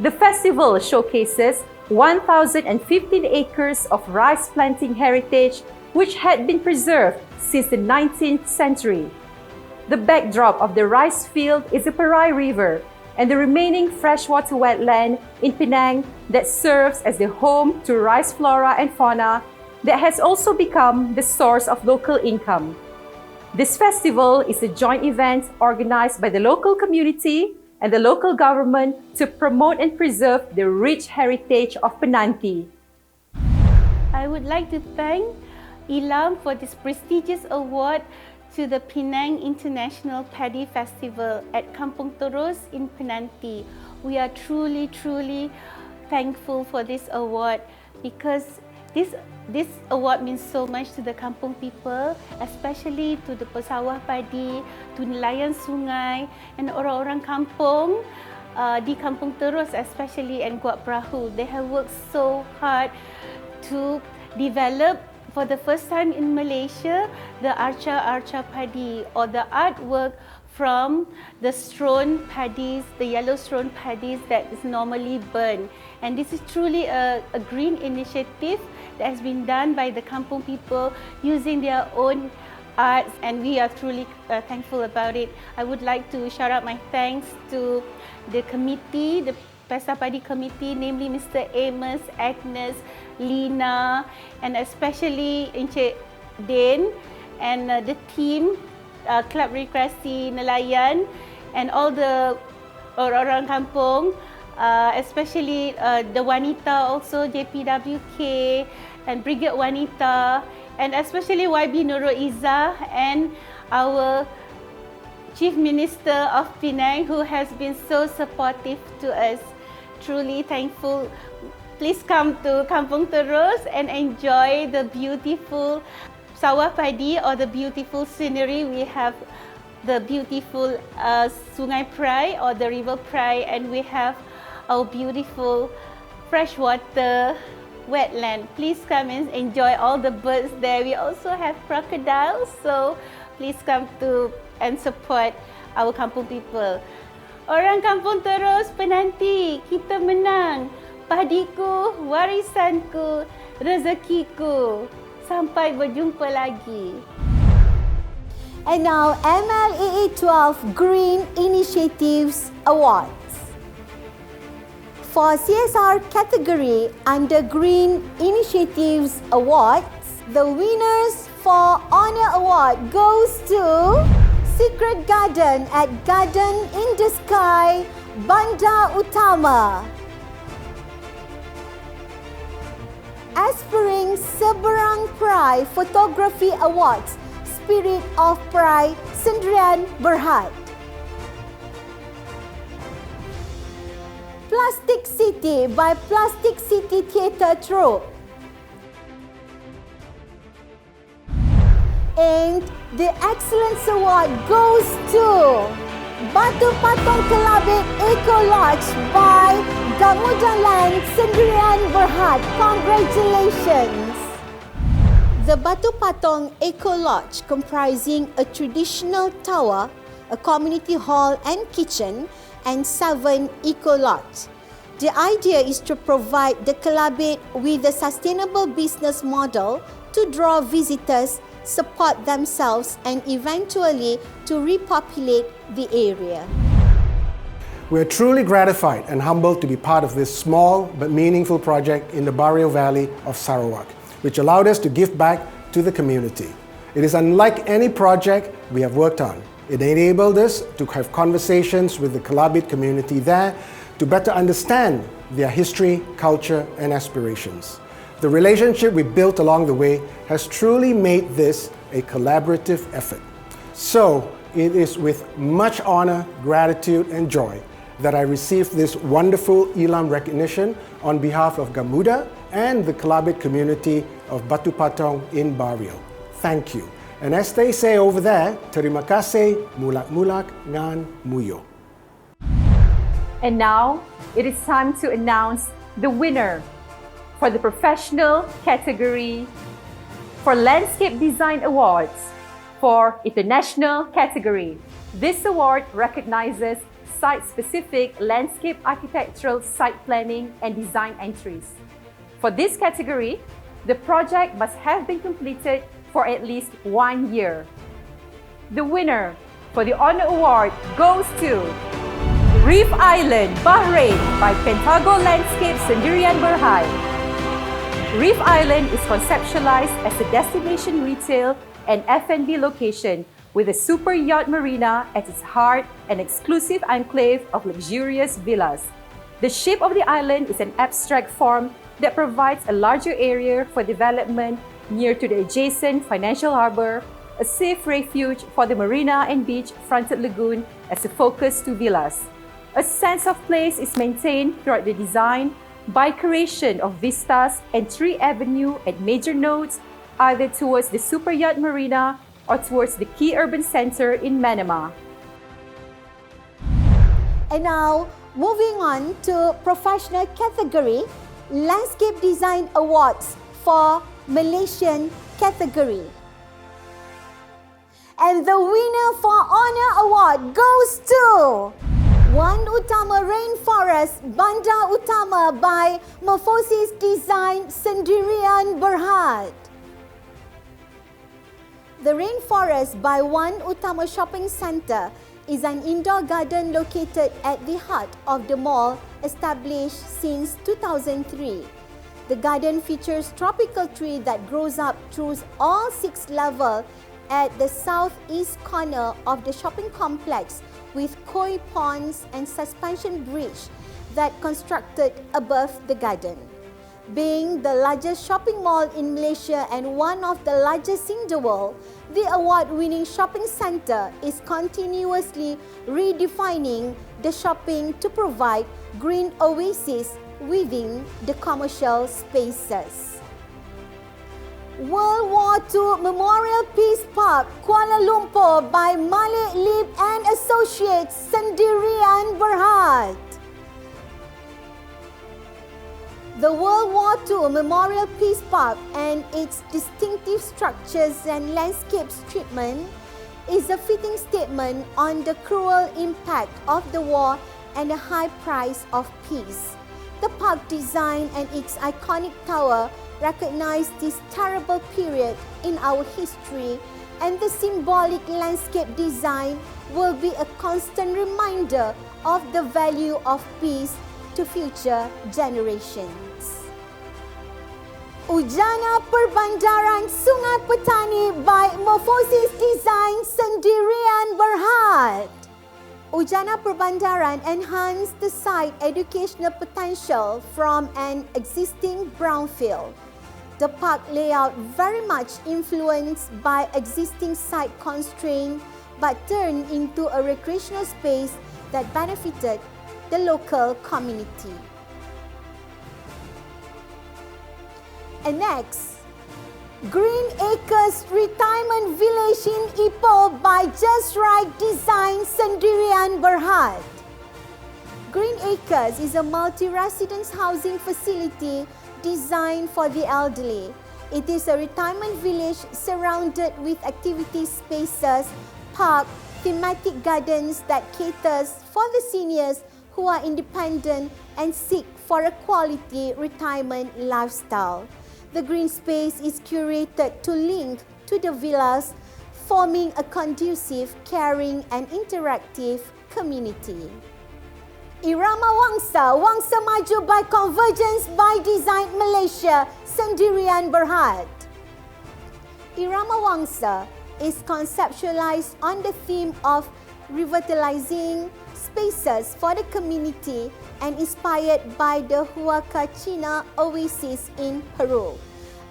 The festival showcases 1,015 acres of rice planting heritage which had been preserved since the 19th century. The backdrop of the rice field is the Perai River and the remaining freshwater wetland in Penang that serves as the home to rice flora and fauna that has also become the source of local income. This festival is a joint event organized by the local community and the local government to promote and preserve the rich heritage of Penanti.
I would like to thank Ilam for this prestigious award to the Penang International Paddy Festival at Kampung Terus in Penanti. We are truly thankful for this award because this award means so much to the kampung people, especially to the pesawah padi, to nelayan sungai, and orang-orang kampung di Kampung Terus especially and Kuat Perahu. They have worked so hard to develop for the first time in Malaysia the arca padi, or the artwork from the strown paddies, the yellow strown paddies that is normally burned. And this is truly a green initiative that has been done by the kampung people using their own arts, and we are truly thankful about it. I would like to shout out my thanks to the committee, the Pesta Padi committee, namely Mr. Amos, Agnes, Lina, and especially Encik Dane and the team, Club Rekreasi Nelayan, and all the orang-orang kampung, especially the wanita also, JPWK and Brigade Wanita, and especially YB Nurul Izzah and our Chief Minister of Penang, who has been so supportive to us. Truly thankful. Please come to Kampung Terus and enjoy the beautiful sawah padi or the beautiful scenery. We have the beautiful Sungai Perai or the River Perai, and we have our beautiful freshwater wetland. Please come and enjoy all the birds there. We also have crocodiles, so please come to and support our kampung people. Orang Kampung Terus Penanti, kita menang. Padiku, warisanku, rezekiku. Sampai berjumpa lagi.
And now MLAA12 Green Initiatives Awards. For CSR category under Green Initiatives Awards, the winners for Honor Award goes to Secret Garden at Garden in the Sky, Bandar Utama. Aspiring Seberang Pride Photography Awards, Spirit of Pride, Sendirian Berhad. Plastic City by Plastic City Theatre Troupe. And the Excellence Award goes to Batu Patong Kelabit Eco Lodge by Gamudaland Sendirian Berhad. Congratulations! The Batu Patong Eco Lodge, comprising a traditional tower, a community hall and kitchen, and 7 eco lots. The idea is to provide the Kelabit with a sustainable business model to draw visitors, support themselves, and eventually to repopulate the area.
We are truly gratified and humbled to be part of this small but meaningful project in the Barrio Valley of Sarawak, which allowed us to give back to the community. It is unlike any project we have worked on. It enabled us to have conversations with the Kelabit community there to better understand their history, culture, and aspirations. The relationship we built along the way has truly made this a collaborative effort. So, it is with much honor, gratitude, and joy that I received this wonderful Ilam recognition on behalf of Gamuda and the Kelabit community of Batu Patong in Barrio. Thank you. And as they say over there, terima kasih, mulak-mulak ngan muyo.
And now, it is time to announce the winner for the professional category, for Landscape Design Awards, for international category. This award recognizes site-specific landscape architectural site planning and design entries. For this category, the project must have been completed for at least 1 year. The winner for the Honor Award goes to Reef Island, Bahrain by Pentago Landscape Sendirian Berhad. Reef Island is conceptualized as a destination retail and F&B location with a super yacht marina at its heart, an exclusive enclave of luxurious villas. The shape of the island is an abstract form that provides a larger area for development near to the adjacent financial harbor, a safe refuge for the marina and beach-fronted lagoon as a focus to villas. A sense of place is maintained throughout the design by creation of vistas and tree avenue at major nodes, either towards the super yacht marina or towards the key urban center in Manama.
And now, moving on to professional category, Landscape Design Awards for Malaysian category. And the winner for Honor Award goes to Wan Utama Rainforest, Bandar Utama by Morphosis Design Sendirian Berhad. The Rainforest by Wan Utama Shopping Centre is an indoor garden located at the heart of the mall, established since 2003. The garden features tropical tree that grows up through all 6 levels at the southeast corner of the shopping complex, with koi ponds and suspension bridge that constructed above the garden. Being the largest shopping mall in Malaysia and one of the largest in the world, the award-winning shopping centre is continuously redefining the shopping to provide green oases within the commercial spaces. World War II Memorial Peace Park, Kuala Lumpur by Malik Lip and Associates, Sendirian Berhad. The World War II Memorial Peace Park and its distinctive structures and landscapes treatment is a fitting statement on the cruel impact of the war and the high price of peace. The park design and its iconic tower recognize this terrible period in our history, and the symbolic landscape design will be a constant reminder of the value of peace to future generations. Ujana Perbandaran Sungai Petani by Morphosis Design Sendirian Berhad. Ujana Perbandaran enhanced the site educational potential from an existing brownfield. The park layout very much influenced by existing site constraint but turned into a recreational space that benefited the local community. And next, Green Acres Retirement Village in Ipoh by Just Right Design Sendirian Berhad. Green Acres is a multi-residence housing facility designed for the elderly. It is a retirement village surrounded with activity spaces, park, thematic gardens that caters for the seniors who are independent and seek for a quality retirement lifestyle. The green space is curated to link to the villas, forming a conducive, caring and interactive community. Irama Wangsa, Wangsa Maju by Convergence by Design Malaysia, Sendirian Berhad. Irama Wangsa is conceptualized on the theme of revitalizing spaces for the community and inspired by the Huacachina Oasis in Peru,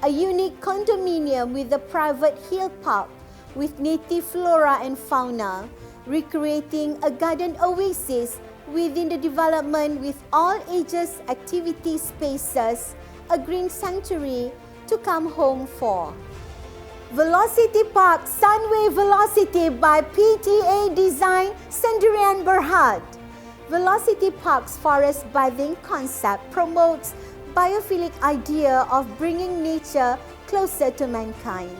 a unique condominium with a private hill park with native flora and fauna, recreating a garden oasis within the development with all ages activity spaces, a green sanctuary to come home for. Velocity Park Sunway Velocity by PTA Design Sendirian Berhad. Velocity Park's forest bathing concept promotes biophilic idea of bringing nature closer to mankind.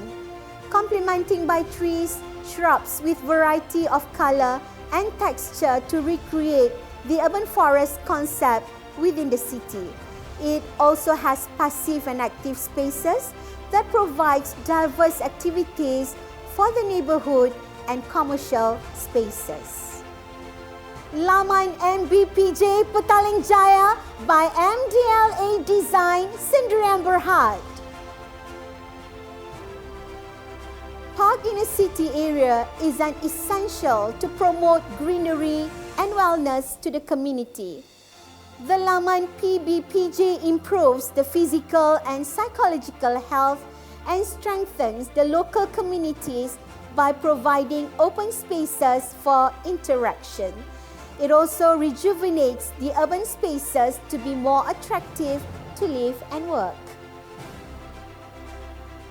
Complementing by trees, shrubs with variety of color and texture to recreate the urban forest concept within the city. It also has passive and active spaces that provides diverse activities for the neighborhood and commercial spaces. Laman MBPJ Petaling Jaya by MLAA Design Sendirian Berhad. Park in a city area is an essential to promote greenery and wellness to the community. The Laman PBPJ improves the physical and psychological health and strengthens the local communities by providing open spaces for interaction. It also rejuvenates the urban spaces to be more attractive to live and work.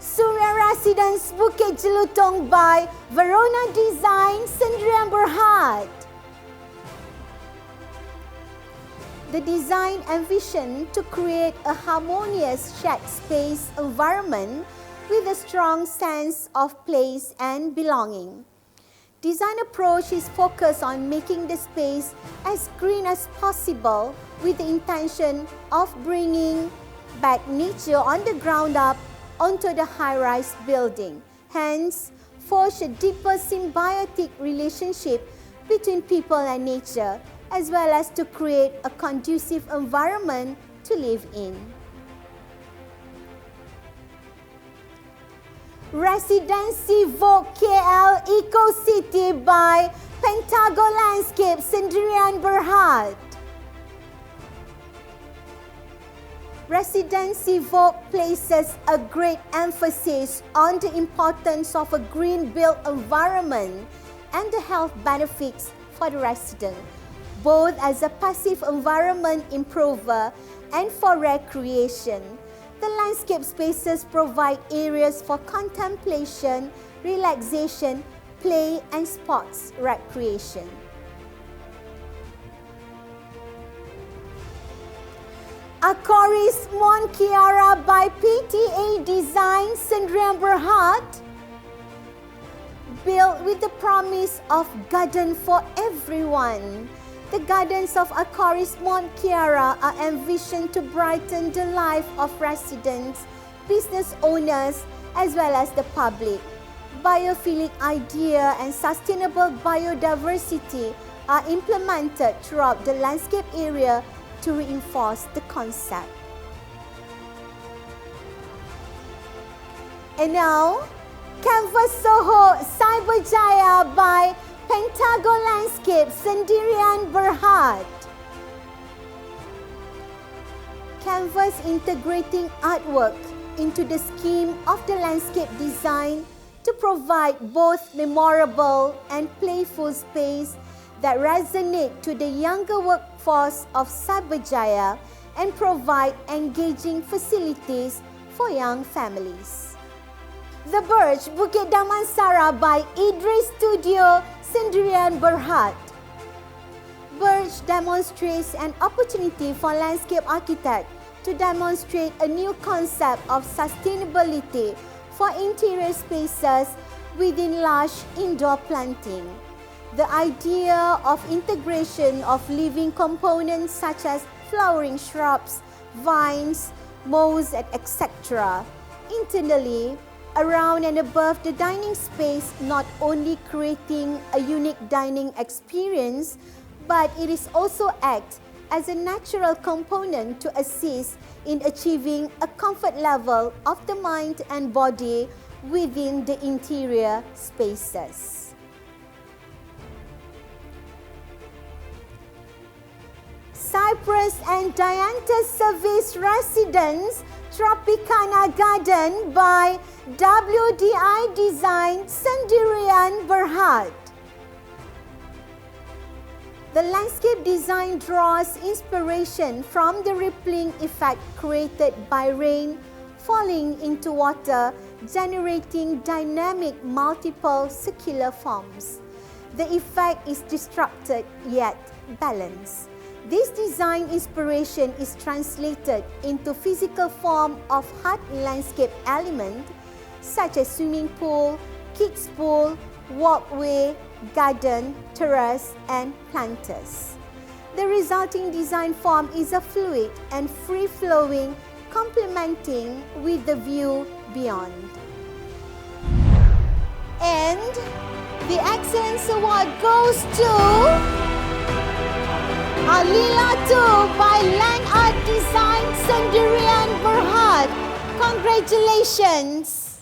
Surya Residence Bukit Jelutong by Verona Design Sendirian Berhad. The design envisioned to create a harmonious shared space environment with a strong sense of place and belonging. Design approach is focused on making the space as green as possible with the intention of bringing back nature on the ground up onto the high-rise building. Hence, forge a deeper symbiotic relationship between people and nature, as well as to create a conducive environment to live in. Residency Vogue KL Eco City by Pentago Landscape Sendirian Berhad. Residency Vogue places a great emphasis on the importance of a green-built environment and the health benefits for the resident, both as a passive environment improver and for recreation. The landscape spaces provide areas for contemplation, relaxation, play and sports recreation. Acoris Mon Kiara by PTA Design Sendirian Berhad. Built with the promise of garden for everyone. The gardens of Acoris Mont Kiara are envisioned to brighten the life of residents, business owners, as well as the public. Biophilic idea and sustainable biodiversity are implemented throughout the landscape area to reinforce the concept. And now, Canvas Soho Cyberjaya by Pentago Landscape Sendirian Berhad. Canvas integrating artwork into the scheme of the landscape design to provide both memorable and playful space that resonate to the younger workforce of Cyberjaya and provide engaging facilities for young families. The Birch Bukit Damansara by Idris Studio Sendirian Berhad. Birch demonstrates an opportunity for landscape architect to demonstrate a new concept of sustainability for interior spaces within large indoor planting. The idea of integration of living components such as flowering shrubs, vines, moss, etc. internally, around and above the dining space, not only creating a unique dining experience, but it is also act as a natural component to assist in achieving a comfort level of the mind and body within the interior spaces. Cypress and Dianthus Service Residence Tropicana Garden by WDI Design Sendirian Berhad. The landscape design draws inspiration from the rippling effect created by rain falling into water, generating dynamic multiple circular forms. The effect is disrupted yet balanced. This design inspiration is translated into physical form of hard landscape element such as swimming pool, kids pool, walkway, garden, terrace and planters. The resulting design form is a fluid and free-flowing, complementing with the view beyond. And the Excellence Award goes to ilamalaysia12 by Land Art Design Sendirian Berhad. Congratulations!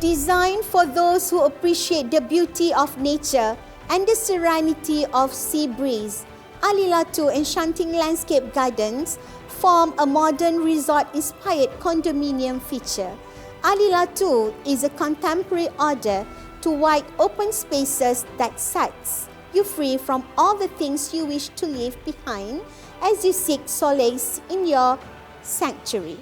Designed for those who appreciate the beauty of nature and the serenity of sea breeze, ilamalaysia12 Enchanting Landscape Gardens form a modern resort-inspired condominium feature. ilamalaysia12 is a contemporary order to wide open spaces that sets you free from all the things you wish to leave behind as you seek solace in your sanctuary.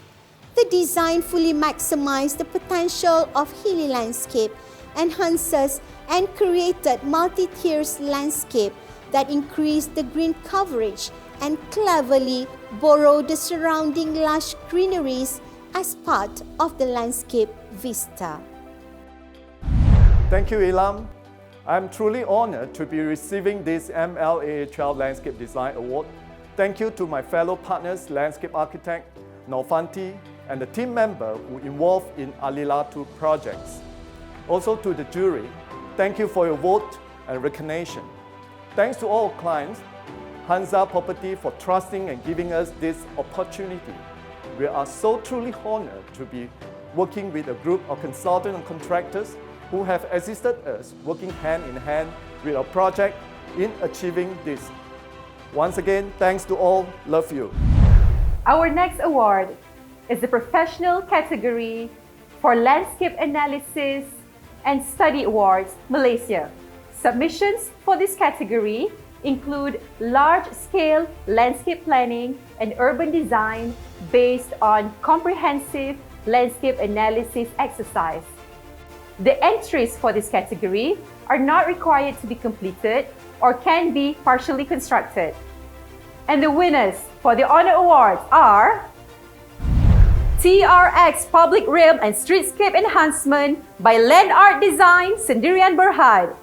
The design fully maximizes the potential of hilly landscape, enhances and created multi-tiered landscape that increase the green coverage and cleverly borrow the surrounding lush greeneries as part of the landscape vista.
Thank you, Ilham. I'm truly honored to be receiving this MLAA12 Landscape Design Award. Thank you to my fellow partners, landscape architect Novanti, and the team member who involved in ilamalaysia12 projects. Also to the jury, thank you for your vote and recognition. Thanks to all clients, Hansa Property for trusting and giving us this opportunity. We are so truly honored to be working with a group of consultants and contractors who have assisted us working hand in hand with our project in achieving this. Once again, thanks to all. Love you.
Our next award is the professional category for Landscape Analysis and Study Awards, Malaysia. Submissions for this category include large-scale landscape planning and urban design based on comprehensive landscape analysis exercise. The entries for this category are not required to be completed or can be partially constructed. And the winners for the Honor Awards are TRX Public Realm and Streetscape Enhancement by Land Art Design Sendirian Berhad.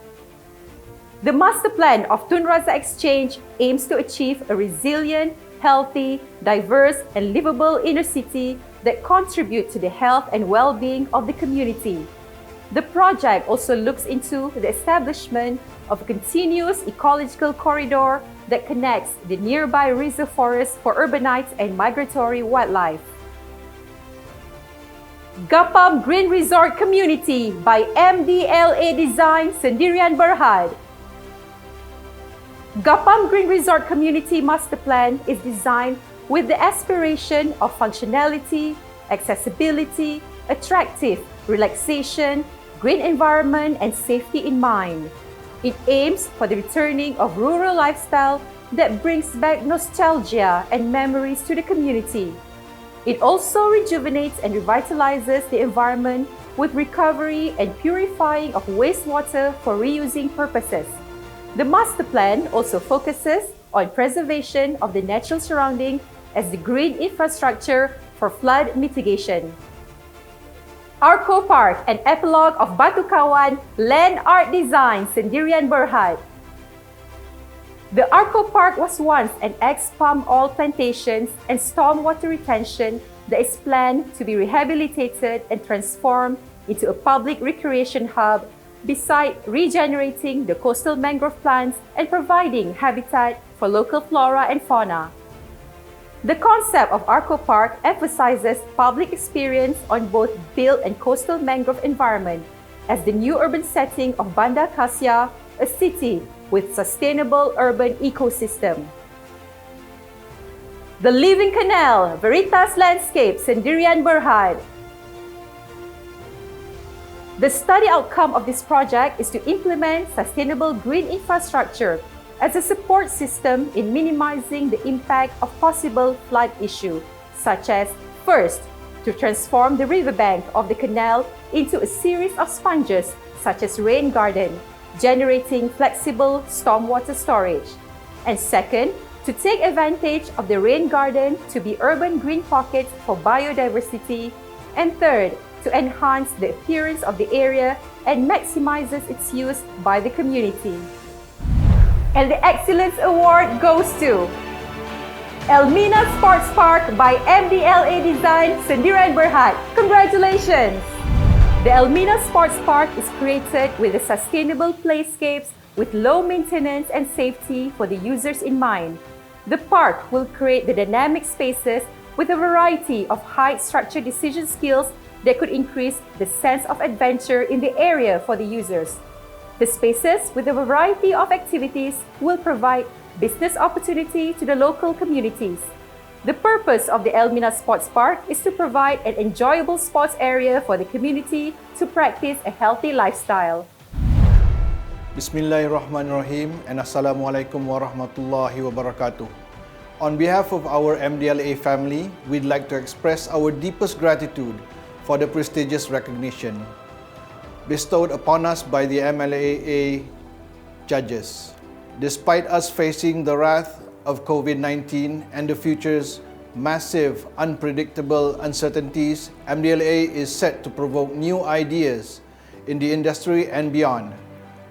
The master plan of Tun Razak Exchange aims to achieve a resilient, healthy, diverse and livable inner city that contribute to the health and well-being of the community. The project also looks into the establishment of a continuous ecological corridor that connects the nearby reserve forest for urbanites and migratory wildlife. Gapam Green Resort Community by MLAA Design Sendirian Berhad. Gapam Green Resort Community Master Plan is designed with the aspiration of functionality, accessibility, attractive relaxation, green environment and safety in mind. It aims for the returning of rural lifestyle that brings back nostalgia and memories to the community. It also rejuvenates and revitalizes the environment with recovery and purifying of wastewater for reusing purposes. The master plan also focuses on preservation of the natural surrounding as the green infrastructure for flood mitigation. Arco Park, an epilogue of Batu Kawan Land Art Design Sendirian Berhad. The Arco Park was once an ex-palm oil plantation and stormwater retention that is planned to be rehabilitated and transformed into a public recreation hub, beside regenerating the coastal mangrove plants and providing habitat for local flora and fauna. The concept of Arco Park emphasizes public experience on both built and coastal mangrove environment as the new urban setting of Banda Kasia, a city with sustainable urban ecosystem. The Living Canal, Veritas Landscape, Sendirian Berhad. The study outcome of this project is to implement sustainable green infrastructure as a support system in minimizing the impact of possible flood issue, such as, first, to transform the riverbank of the canal into a series of sponges, such as rain garden, generating flexible stormwater storage. And second, to take advantage of the rain garden to be urban green pockets for biodiversity. And third, to enhance the appearance of the area and maximizes its use by the community. And the Excellence Award goes to Elmina Sports Park by MLAA Design Sendirian Berhad. Congratulations! The Elmina Sports Park is created with the sustainable playscapes with low maintenance and safety for the users in mind. The park will create the dynamic spaces with a variety of high structure decision skills that could increase the sense of adventure in the area for the users. The spaces with a variety of activities will provide business opportunity to the local communities. The purpose of the Elmina Sports Park is to provide an enjoyable sports area for the community to practice a healthy lifestyle.
Bismillahirrahmanirrahim and Assalamualaikum warahmatullahi wabarakatuh. On behalf of our MLAA family, we'd like to express our deepest gratitude for the prestigious recognition bestowed upon us by the MLAA judges. Despite us facing the wrath of COVID-19 and the future's massive, unpredictable uncertainties, MLAA is set to provoke new ideas in the industry and beyond,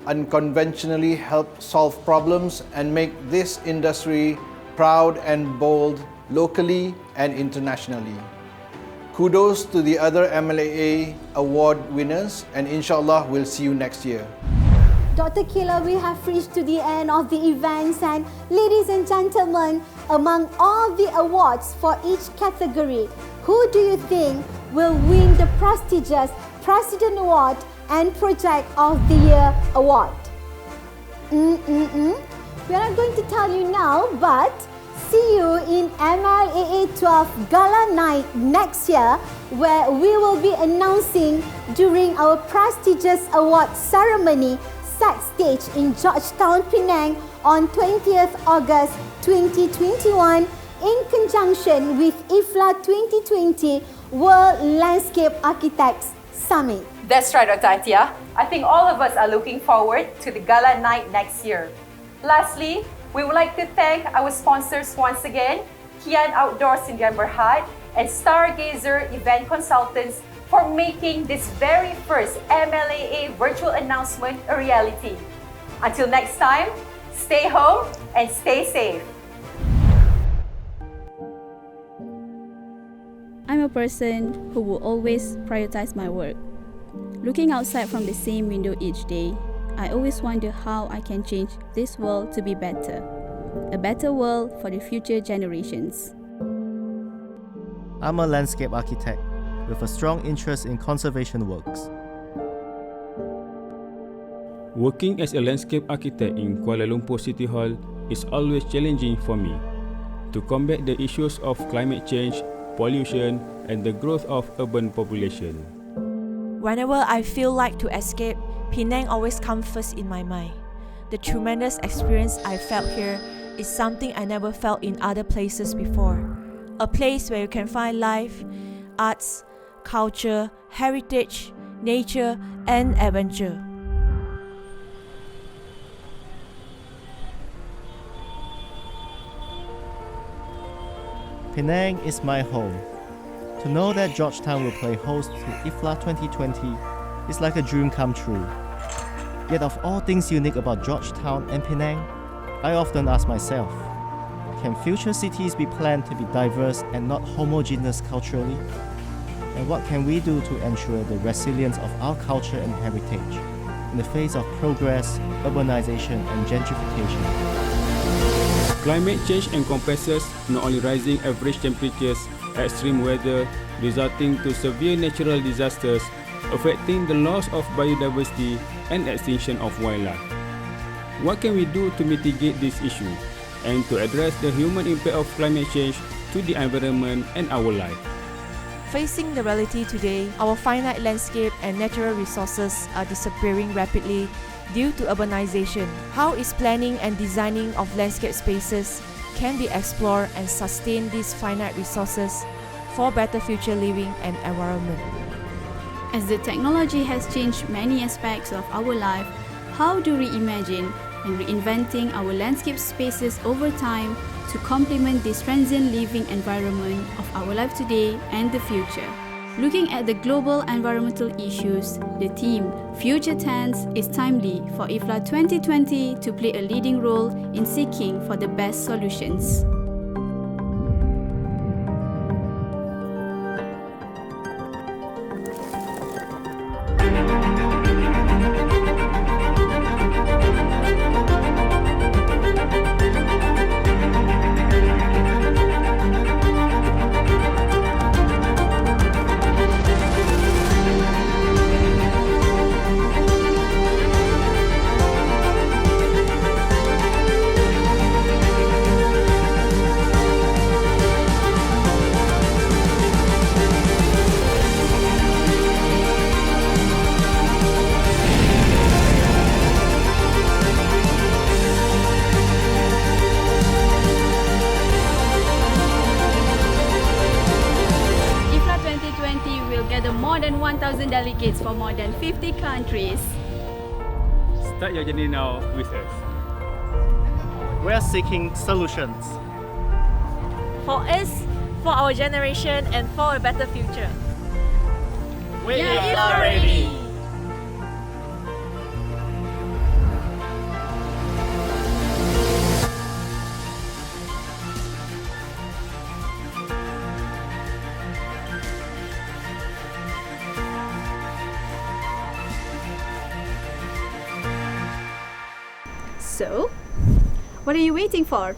unconventionally help solve problems and make this industry proud and bold locally and internationally. Kudos to the other MLAA award winners, and inshallah we'll see you next year.
Dr. Kayla, we have reached to the end of the events, and ladies and gentlemen, among all the awards for each category, who do you think will win the prestigious President Award and Project of the Year Award? We are not going to tell you now, but see you in MLAA12 Gala Night next year, where we will be announcing during our prestigious award ceremony set stage in Georgetown, Penang on 20th August 2021 in conjunction with IFLA 2020 World Landscape Architects Summit.
That's right, Dr. Atia. I think all of us are looking forward to the gala night next year. Lastly, we would like to thank our sponsors once again, Kian Outdoors in Berhad and Stargazer Event Consultants for making this very first MLAA virtual announcement a reality. Until next time, stay home and stay safe.
I'm a person who will always prioritize my work. Looking outside from the same window each day, I always wonder how I can change this world to be better. A better world for the future generations.
I'm a landscape architect with a strong interest in conservation works.
Working as a landscape architect in Kuala Lumpur City Hall is always challenging for me to combat the issues of climate change, pollution, and the growth of urban population.
Whenever I feel like to escape, Penang always comes first in my mind. The tremendous experience I felt here is something I never felt in other places before. A place where you can find life, arts, culture, heritage, nature, and adventure.
Penang is my home. To know that Georgetown will play host to IFLA 2020 is like a dream come true. Yet of all things unique about Georgetown and Penang, I often ask myself, can future cities be planned to be diverse and not homogeneous culturally? And what can we do to ensure the resilience of our culture and heritage in the face of progress, urbanization, and gentrification?
Climate change encompasses not only rising average temperatures, extreme weather, resulting to severe natural disasters, affecting the loss of biodiversity and extinction of wildlife. What can we do to mitigate this issue and to address the human impact of climate change to the environment and our life?
Facing the reality today, our finite landscape and natural resources are disappearing rapidly due to urbanization. How is planning and designing of landscape spaces can be explored and sustain these finite resources for better future living and environment?
As the technology has changed many aspects of our life, how do we imagine and reinventing our landscape spaces over time to complement this transient living environment of our life today and the future? Looking at the global environmental issues, the theme Future Tense is timely for IFLA 2020 to play a leading role in seeking for the best solutions. More than 1,000 delegates from more than 50 countries.
Start your journey now with us.
We are seeking solutions.
For us, for our generation, and for a better future.
We are ready.
So, what are you waiting for?